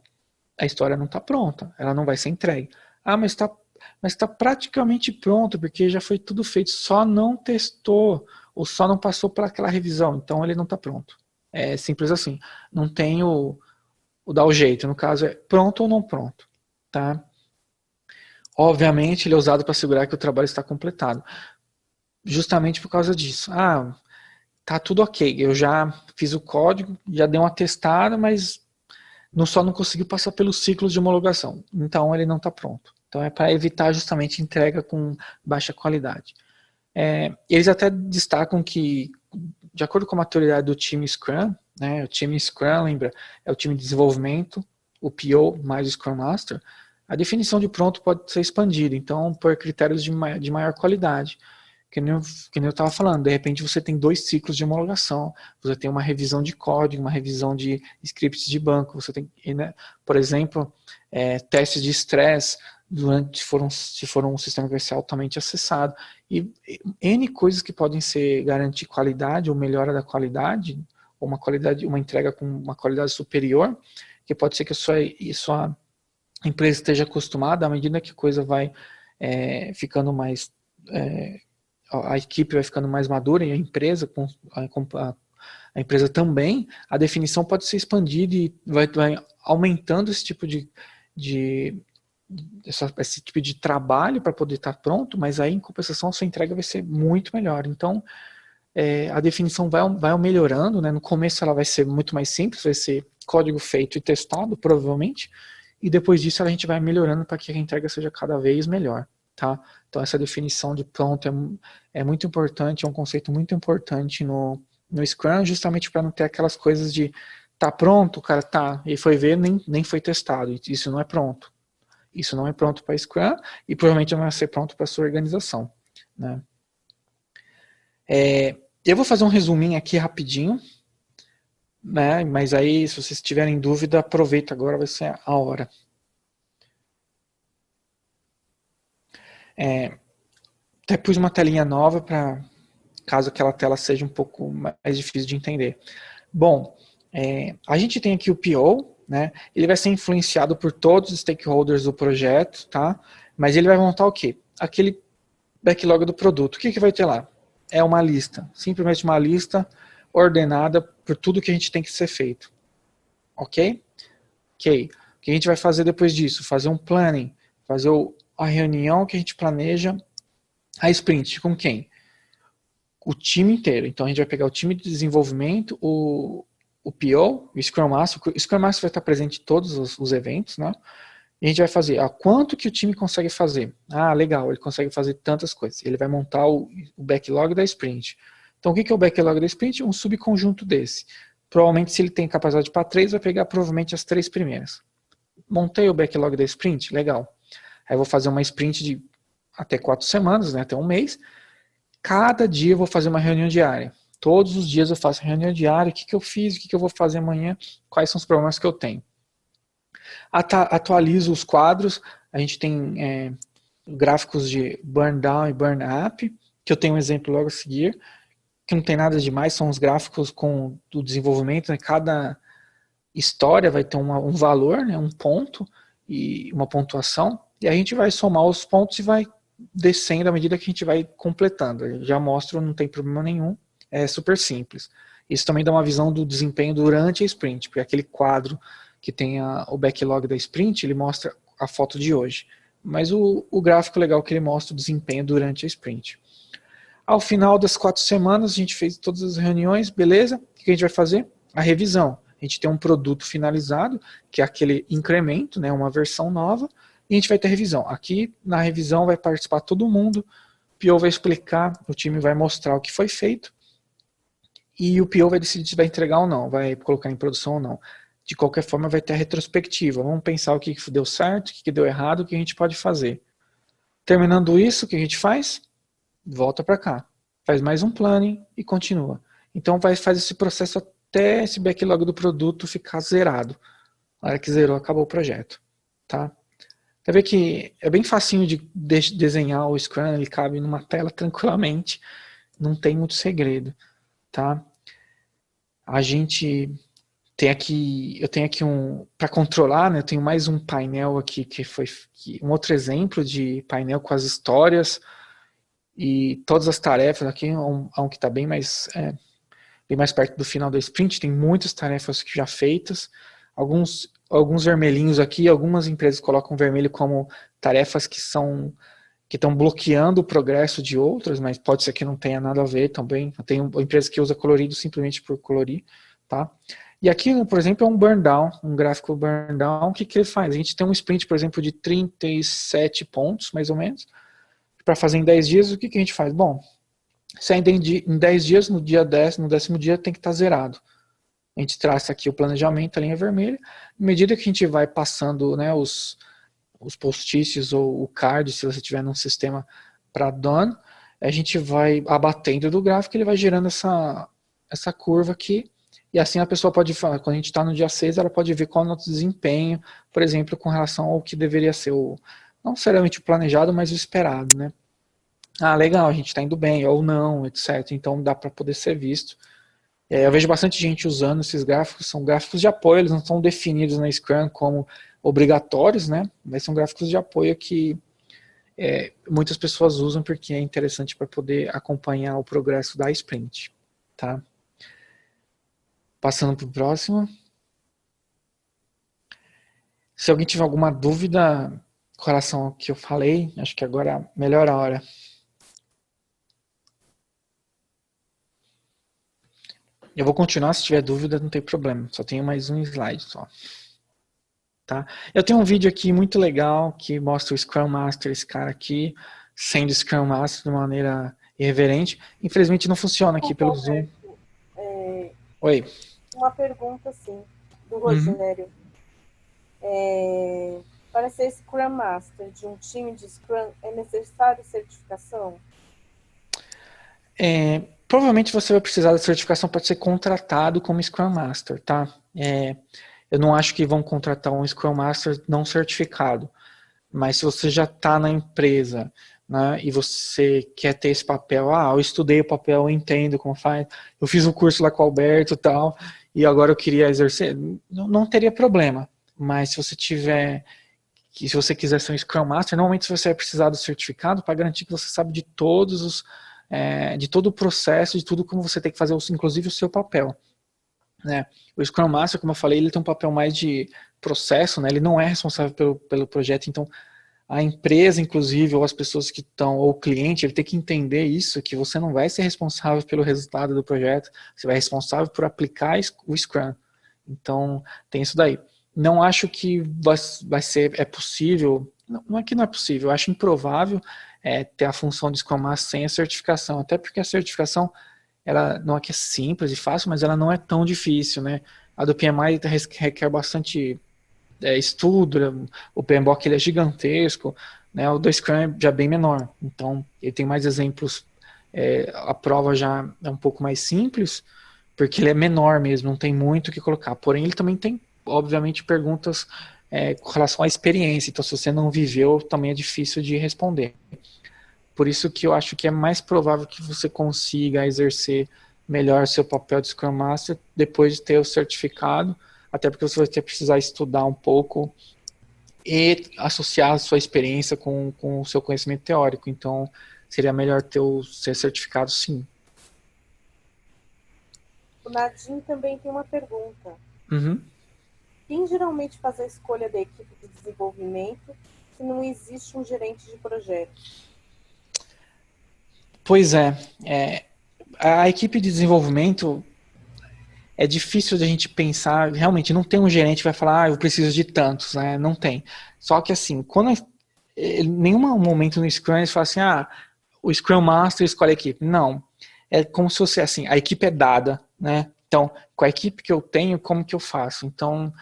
a história não está pronta, ela não vai ser entregue. Ah, mas tá praticamente pronto, porque já foi tudo feito, só não testou, ou só não passou por aquela revisão, então ele não está pronto. É simples assim. Não tem o dar o jeito, no caso é pronto ou não pronto, tá? Obviamente ele é usado para assegurar que o trabalho está completado, justamente por causa disso. Ah, tá tudo ok, eu já fiz o código, já dei uma testada, mas só não conseguiu passar pelos ciclos de homologação, então ele não está pronto. Então é para evitar justamente entrega com baixa qualidade. Eles até destacam que, de acordo com a maturidade do time Scrum, né, o time Scrum, lembra, é o time de desenvolvimento, o PO mais o Scrum Master, a definição de pronto pode ser expandida, então por critérios de maior qualidade. Que nem eu estava falando, de repente você tem 2 ciclos de homologação, você tem uma revisão de código, uma revisão de scripts de banco, você tem, né, por exemplo, testes de estresse, se for um sistema que vai ser altamente acessado, e N coisas que podem ser garantir qualidade ou melhora da qualidade, ou uma entrega com uma qualidade superior, que pode ser que a sua empresa esteja acostumada, à medida que a coisa vai ficando mais a equipe vai ficando mais madura e a empresa, a empresa também, a definição pode ser expandida e vai aumentando esse tipo de esse tipo de trabalho para poder estar pronto, mas aí em compensação a sua entrega vai ser muito melhor. Então a definição vai melhorando, né? No começo ela vai ser muito mais simples, vai ser código feito e testado, provavelmente, e depois disso a gente vai melhorando para que a entrega seja cada vez melhor. Tá? Então essa definição de pronto é muito importante, é um conceito muito importante no Scrum, justamente para não ter aquelas coisas de tá pronto, o cara tá, e foi ver, nem foi testado, isso não é pronto. Isso não é pronto para Scrum e provavelmente não vai ser pronto para sua organização. Né? Eu vou fazer um resuminho aqui rapidinho, né? Mas aí se vocês tiverem dúvida, aproveita agora, vai ser a hora. Até pus uma telinha nova para caso aquela tela seja um pouco mais difícil de entender. Bom, a gente tem aqui o PO, né? Ele vai ser influenciado por todos os stakeholders do projeto, tá? Mas ele vai montar o quê? Aquele backlog do produto. O que vai ter lá? É uma lista, simplesmente uma lista ordenada por tudo que a gente tem que ser feito. Ok? Ok. O que a gente vai fazer depois disso? Fazer um planning, fazer a reunião que a gente planeja a sprint. Com quem? O time inteiro. Então a gente vai pegar o time de desenvolvimento, o PO, o Scrum Master. O Scrum Master vai estar presente em todos os eventos, né? E a gente vai fazer, quanto que o time consegue fazer? Ah, legal, ele consegue fazer tantas coisas. Ele vai montar o backlog da sprint. Então o que é o backlog da sprint? Um subconjunto desse. Provavelmente se ele tem capacidade para 3, vai pegar provavelmente as 3 primeiras. Montei o backlog da sprint? Legal. Aí eu vou fazer uma sprint de até 4 semanas, né, até um mês. Cada dia eu vou fazer uma reunião diária. Todos os dias eu faço reunião diária, o que eu fiz, o que eu vou fazer amanhã, quais são os problemas que eu tenho. Atualizo os quadros, a gente tem gráficos de burn down e burn up, que eu tenho um exemplo logo a seguir, que não tem nada demais, são os gráficos com o desenvolvimento, né? Cada história vai ter um valor, né? Um ponto e uma pontuação, e a gente vai somar os pontos e vai descendo à medida que a gente vai completando. Eu já mostro, não tem problema nenhum, é super simples. Isso também dá uma visão do desempenho durante a sprint, porque aquele quadro que tem o backlog da sprint, ele mostra a foto de hoje. Mas o gráfico legal é que ele mostra o desempenho durante a sprint. Ao final das 4 semanas, a gente fez todas as reuniões, beleza? O que a gente vai fazer? A revisão. A gente tem um produto finalizado, que é aquele incremento, né, uma versão nova, e a gente vai ter revisão. Aqui, na revisão, vai participar todo mundo, o PO vai explicar, o time vai mostrar o que foi feito, e o PO vai decidir se vai entregar ou não, vai colocar em produção ou não. De qualquer forma, vai ter a retrospectiva. Vamos pensar o que deu certo, o que deu errado, o que a gente pode fazer. Terminando isso, o que a gente faz? Volta para cá. Faz mais um planning e continua. Então, faz esse processo até esse backlog do produto ficar zerado. Na hora que zerou, acabou o projeto. Tá? Quer ver que é bem facinho de desenhar o Scrum, ele cabe numa tela tranquilamente. Não tem muito segredo. Tá? A gente eu tenho aqui para controlar, né? Eu tenho mais um painel aqui um outro exemplo de painel com as histórias e todas as tarefas. Aqui um que está bem mais perto do final da sprint. Tem muitas tarefas já feitas, alguns vermelhinhos aqui. Algumas empresas colocam vermelho como tarefas que estão bloqueando o progresso de outras, mas pode ser que não tenha nada a ver também. Tem empresa que usa colorido simplesmente por colorir, tá? E aqui, por exemplo, é um burn down, um gráfico burn down. O que ele faz? A gente tem um sprint, por exemplo, de 37 pontos, mais ou menos, para fazer em 10 dias. O que a gente faz? Bom, se ainda em 10 dias, no dia 10, no 10º dia, tem que estar zerado. A gente traça aqui o planejamento, a linha vermelha. À medida que a gente vai passando, né, os post-its ou o card, se você tiver num sistema para done, a gente vai abatendo do gráfico, ele vai gerando essa curva aqui, e assim a pessoa pode falar, quando a gente está no dia 6, ela pode ver qual é o nosso desempenho, por exemplo, com relação ao que deveria ser, não necessariamente o planejado, mas o esperado, né? Ah, legal, a gente está indo bem, ou não, etc. Então dá para poder ser visto. Eu vejo bastante gente usando esses gráficos, são gráficos de apoio, eles não estão definidos na Scrum como obrigatórios, né? Mas são gráficos de apoio que muitas pessoas usam porque é interessante para poder acompanhar o progresso da sprint, tá? Passando para o próximo. Se alguém tiver alguma dúvida com relação ao que eu falei, acho que agora é a melhor hora. Eu vou continuar, se tiver dúvida, não tem problema. Só tenho mais um slide só. Tá? Eu tenho um vídeo aqui muito legal que mostra o Scrum Master, esse cara aqui, sendo Scrum Master de maneira irreverente. Infelizmente não funciona aqui pelo Zoom. Oi. Uma pergunta, assim, do Rogério. Para ser Scrum Master de um time de Scrum, é necessário certificação? Provavelmente você vai precisar da certificação para ser contratado como Scrum Master, tá? Eu não acho que vão contratar um Scrum Master não certificado, mas se você já está na empresa, né, e você quer ter esse papel, eu estudei o papel, eu entendo como faz, eu fiz o curso lá com o Alberto e tal, e agora eu queria exercer, não teria problema. Mas se você se você quiser ser um Scrum Master, normalmente você vai precisar do certificado para garantir que você sabe de de todo o processo, de tudo como você tem que fazer, inclusive o seu papel. Né? O Scrum Master, como eu falei, ele tem um papel mais de processo, né? Ele não é responsável pelo projeto, então a empresa, inclusive, ou as pessoas que estão, ou o cliente, ele tem que entender isso, que você não vai ser responsável pelo resultado do projeto, você vai ser responsável por aplicar o Scrum. Então, tem isso daí. Não acho que é possível, não é que não é possível, eu acho improvável ter a função de Scrum Master sem a certificação, até porque a certificação, ela não é que é simples e fácil, mas ela não é tão difícil, né? A do PMI requer bastante estudo, o PMBOK ele é gigantesco, né? O do Scrum já é bem menor, então ele tem mais exemplos, a prova já é um pouco mais simples, porque ele é menor mesmo, não tem muito o que colocar, porém ele também tem, obviamente, perguntas com relação à experiência, então se você não viveu, também é difícil de responder. Por isso que eu acho que é mais provável que você consiga exercer melhor seu papel de Scrum Master depois de ter o certificado, até porque você vai ter que precisar estudar um pouco e associar a sua experiência com o seu conhecimento teórico. Então, seria melhor ser certificado, sim. O Nadim também tem uma pergunta. Uhum. Quem geralmente faz a escolha da equipe de desenvolvimento se não existe um gerente de projeto? Pois a equipe de desenvolvimento é difícil de a gente pensar, realmente não tem um gerente que vai falar, eu preciso de tantos, né? Não tem. Só que assim, em nenhum momento no Scrum eles falam assim, o Scrum Master escolhe a equipe. Não. É como se fosse assim, a equipe é dada, né? Então, com a equipe que eu tenho, como que eu faço? Então,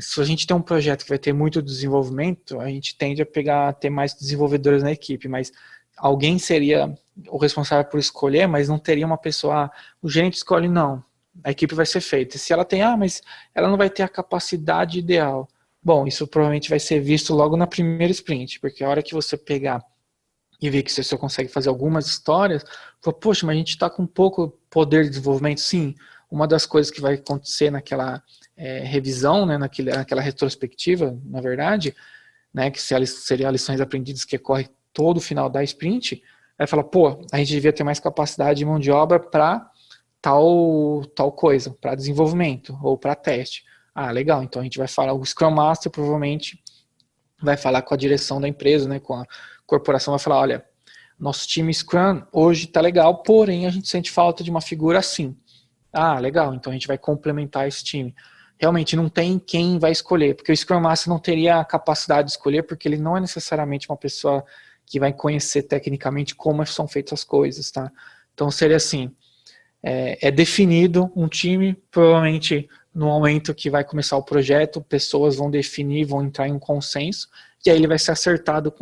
se a gente tem um projeto que vai ter muito desenvolvimento, a gente tende a ter mais desenvolvedores na equipe, mas alguém seria o responsável por escolher, mas não teria uma pessoa, o gerente escolhe, não. A equipe vai ser feita. Se ela tem, mas ela não vai ter a capacidade ideal. Bom, isso provavelmente vai ser visto logo na primeira sprint, porque a hora que você pegar e ver que você só consegue fazer algumas histórias, fala, poxa, mas a gente está com pouco poder de desenvolvimento, sim. uma das coisas que vai acontecer naquela revisão, né, naquela retrospectiva, na verdade, né, que seria lições aprendidas que ocorre todo final da sprint, vai falar, pô, a gente devia ter mais capacidade de mão de obra para tal coisa, para desenvolvimento ou para teste. Ah, legal, então a gente vai falar, o Scrum Master provavelmente vai falar com a direção da empresa, né, com a corporação, vai falar, olha, nosso time Scrum hoje está legal, porém a gente sente falta de uma figura assim. Ah, legal, então a gente vai complementar esse time. Realmente não tem quem vai escolher, porque o Scrum Master não teria a capacidade de escolher, porque ele não é necessariamente uma pessoa que vai conhecer tecnicamente como são feitas as coisas, tá? Então seria assim, definido um time, provavelmente no momento que vai começar o projeto, pessoas vão definir, vão entrar em um consenso, e aí ele vai ser acertado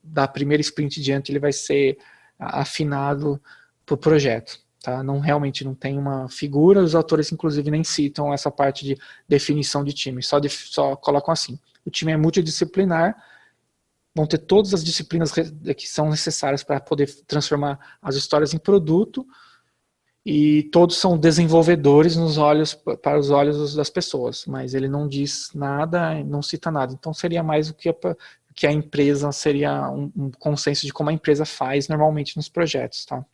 da primeira sprint diante, ele vai ser afinado para o projeto. Tá? Realmente não tem uma figura, os autores inclusive nem citam essa parte de definição de time, só colocam assim, o time é multidisciplinar, vão ter todas as disciplinas que são necessárias para poder transformar as histórias em produto, e todos são desenvolvedores para os olhos das pessoas, mas ele não diz nada, não cita nada, então seria mais o que a empresa, seria um consenso de como a empresa faz normalmente nos projetos, tá?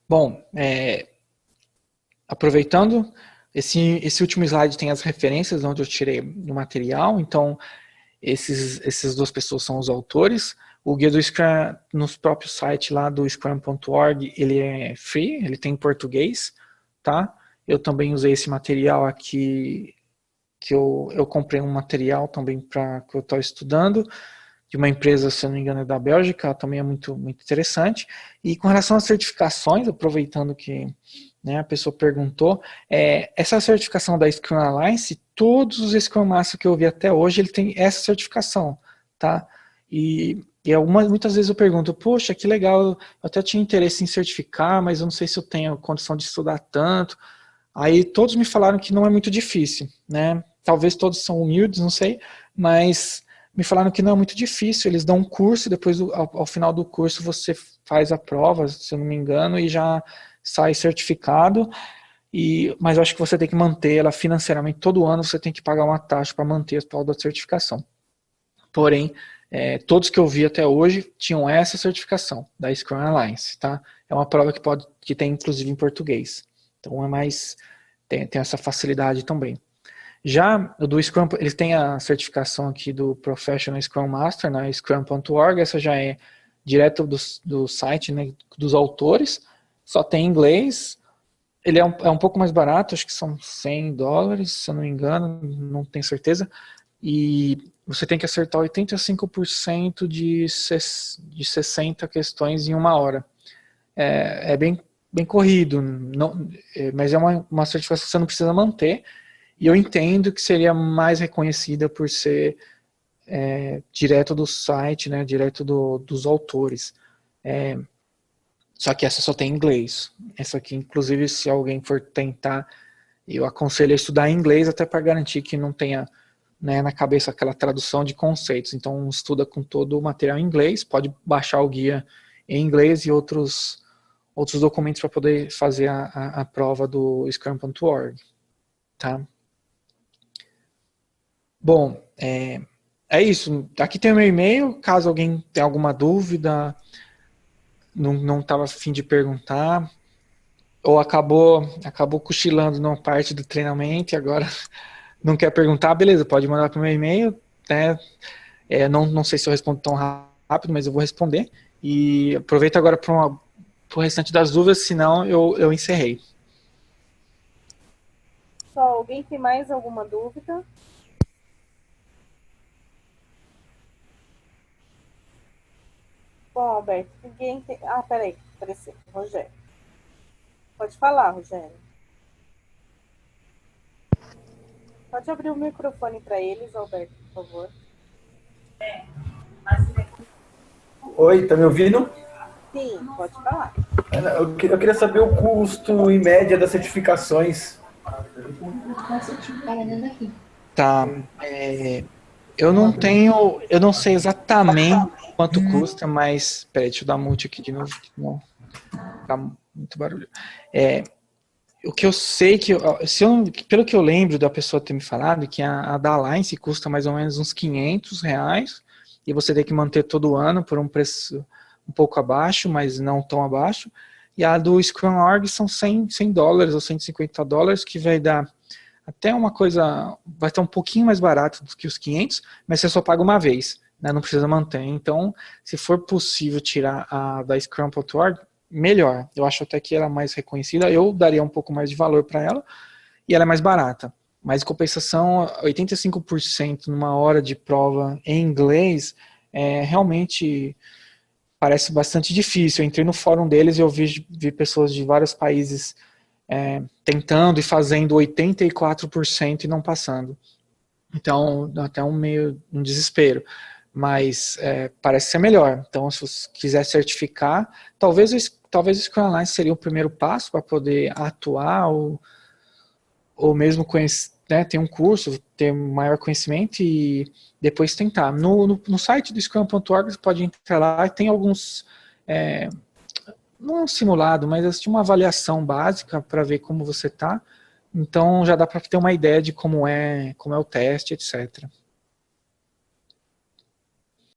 Bom, aproveitando, esse último slide tem as referências onde eu tirei do material, então essas duas pessoas são os autores. O guia do Scrum, no próprio site lá do scrum.org, ele é free, ele tem em português, tá? Eu também usei esse material aqui, que eu comprei um material também para que eu estou estudando, de uma empresa, se eu não me engano, é da Bélgica, também é muito, muito interessante. E com relação às certificações, aproveitando que, né, a pessoa perguntou, essa certificação da Scrum Alliance, todos os Scrum Master que eu vi até hoje, ele tem essa certificação, tá? E muitas vezes eu pergunto, poxa, que legal, eu até tinha interesse em certificar, mas eu não sei se eu tenho condição de estudar tanto. Aí todos me falaram que não é muito difícil, né? Talvez todos são humildes, não sei, mas me falaram que não é muito difícil, eles dão um curso, depois ao final do curso você faz a prova, se eu não me engano, e já sai certificado, mas eu acho que você tem que manter ela financeiramente, todo ano você tem que pagar uma taxa para manter a tal da certificação. Porém, todos que eu vi até hoje tinham essa certificação da Scrum Alliance, tá? É uma prova que tem inclusive em português, então tem essa facilidade também. Já o do Scrum, eles têm a certificação aqui do Professional Scrum Master, na scrum.org, essa já é direto do site, né, dos autores, só tem em inglês, ele é um pouco mais barato, acho que são $100, se eu não me engano, não tenho certeza, e você tem que acertar 85% de 60 questões em uma hora. É bem corrido, mas é uma certificação que você não precisa manter, e eu entendo que seria mais reconhecida por ser direto do site, né, direto dos autores. Só que essa só tem em inglês. Essa aqui, inclusive, se alguém for tentar, eu aconselho a estudar em inglês até para garantir que não tenha, né, na cabeça aquela tradução de conceitos. Então, estuda com todo o material em inglês, pode baixar o guia em inglês e outros documentos para poder fazer a prova do scrum.org. Tá? Bom, é isso. Aqui tem o meu e-mail, caso alguém tenha alguma dúvida, não estava a fim de perguntar, ou acabou cochilando na parte do treinamento e agora não quer perguntar, beleza, pode mandar para o meu e-mail, né? Não sei se eu respondo tão rápido, mas eu vou responder. E aproveito agora para o restante das dúvidas, senão eu encerrei. Só alguém tem mais alguma dúvida? Bom, Alberto, ninguém tem... Ah, peraí, apareceu, Rogério. Pode falar, Rogério. Pode abrir o microfone para eles, Alberto, por favor. Oi, tá me ouvindo? Sim, pode falar. Eu queria saber o custo em média das certificações. Tá. Eu não sei exatamente quanto custa, mas... Peraí, deixa eu dar mute aqui de novo, não tá muito barulho. O que eu sei que, pelo que eu lembro da pessoa ter me falado, que a da Alliance custa mais ou menos uns R$ 500, e você tem que manter todo ano por um preço um pouco abaixo, mas não tão abaixo. E a do Scrum.org são $100 ou $150, que vai dar até uma coisa, vai estar um pouquinho mais barato do que os 500, mas você só paga uma vez, né? Não precisa manter. Então, se for possível tirar a da Scrum.org, melhor. Eu acho até que ela é mais reconhecida, eu daria um pouco mais de valor para ela, e ela é mais barata. Mas em compensação, 85% numa hora de prova em inglês, realmente parece bastante difícil. Eu entrei no fórum deles e eu vi pessoas de vários países tentando e fazendo 84% e não passando. Então, dá até um desespero. Mas parece ser melhor. Então, se você quiser certificar, talvez o Scrum Alliance seria o primeiro passo para poder atuar ou mesmo conhecer, né, ter um curso, ter maior conhecimento e depois tentar. No site do Scrum.org você pode entrar lá e tem alguns, não um simulado, mas assim, uma avaliação básica para ver como você está. Então já dá para ter uma ideia de como é o teste, etc.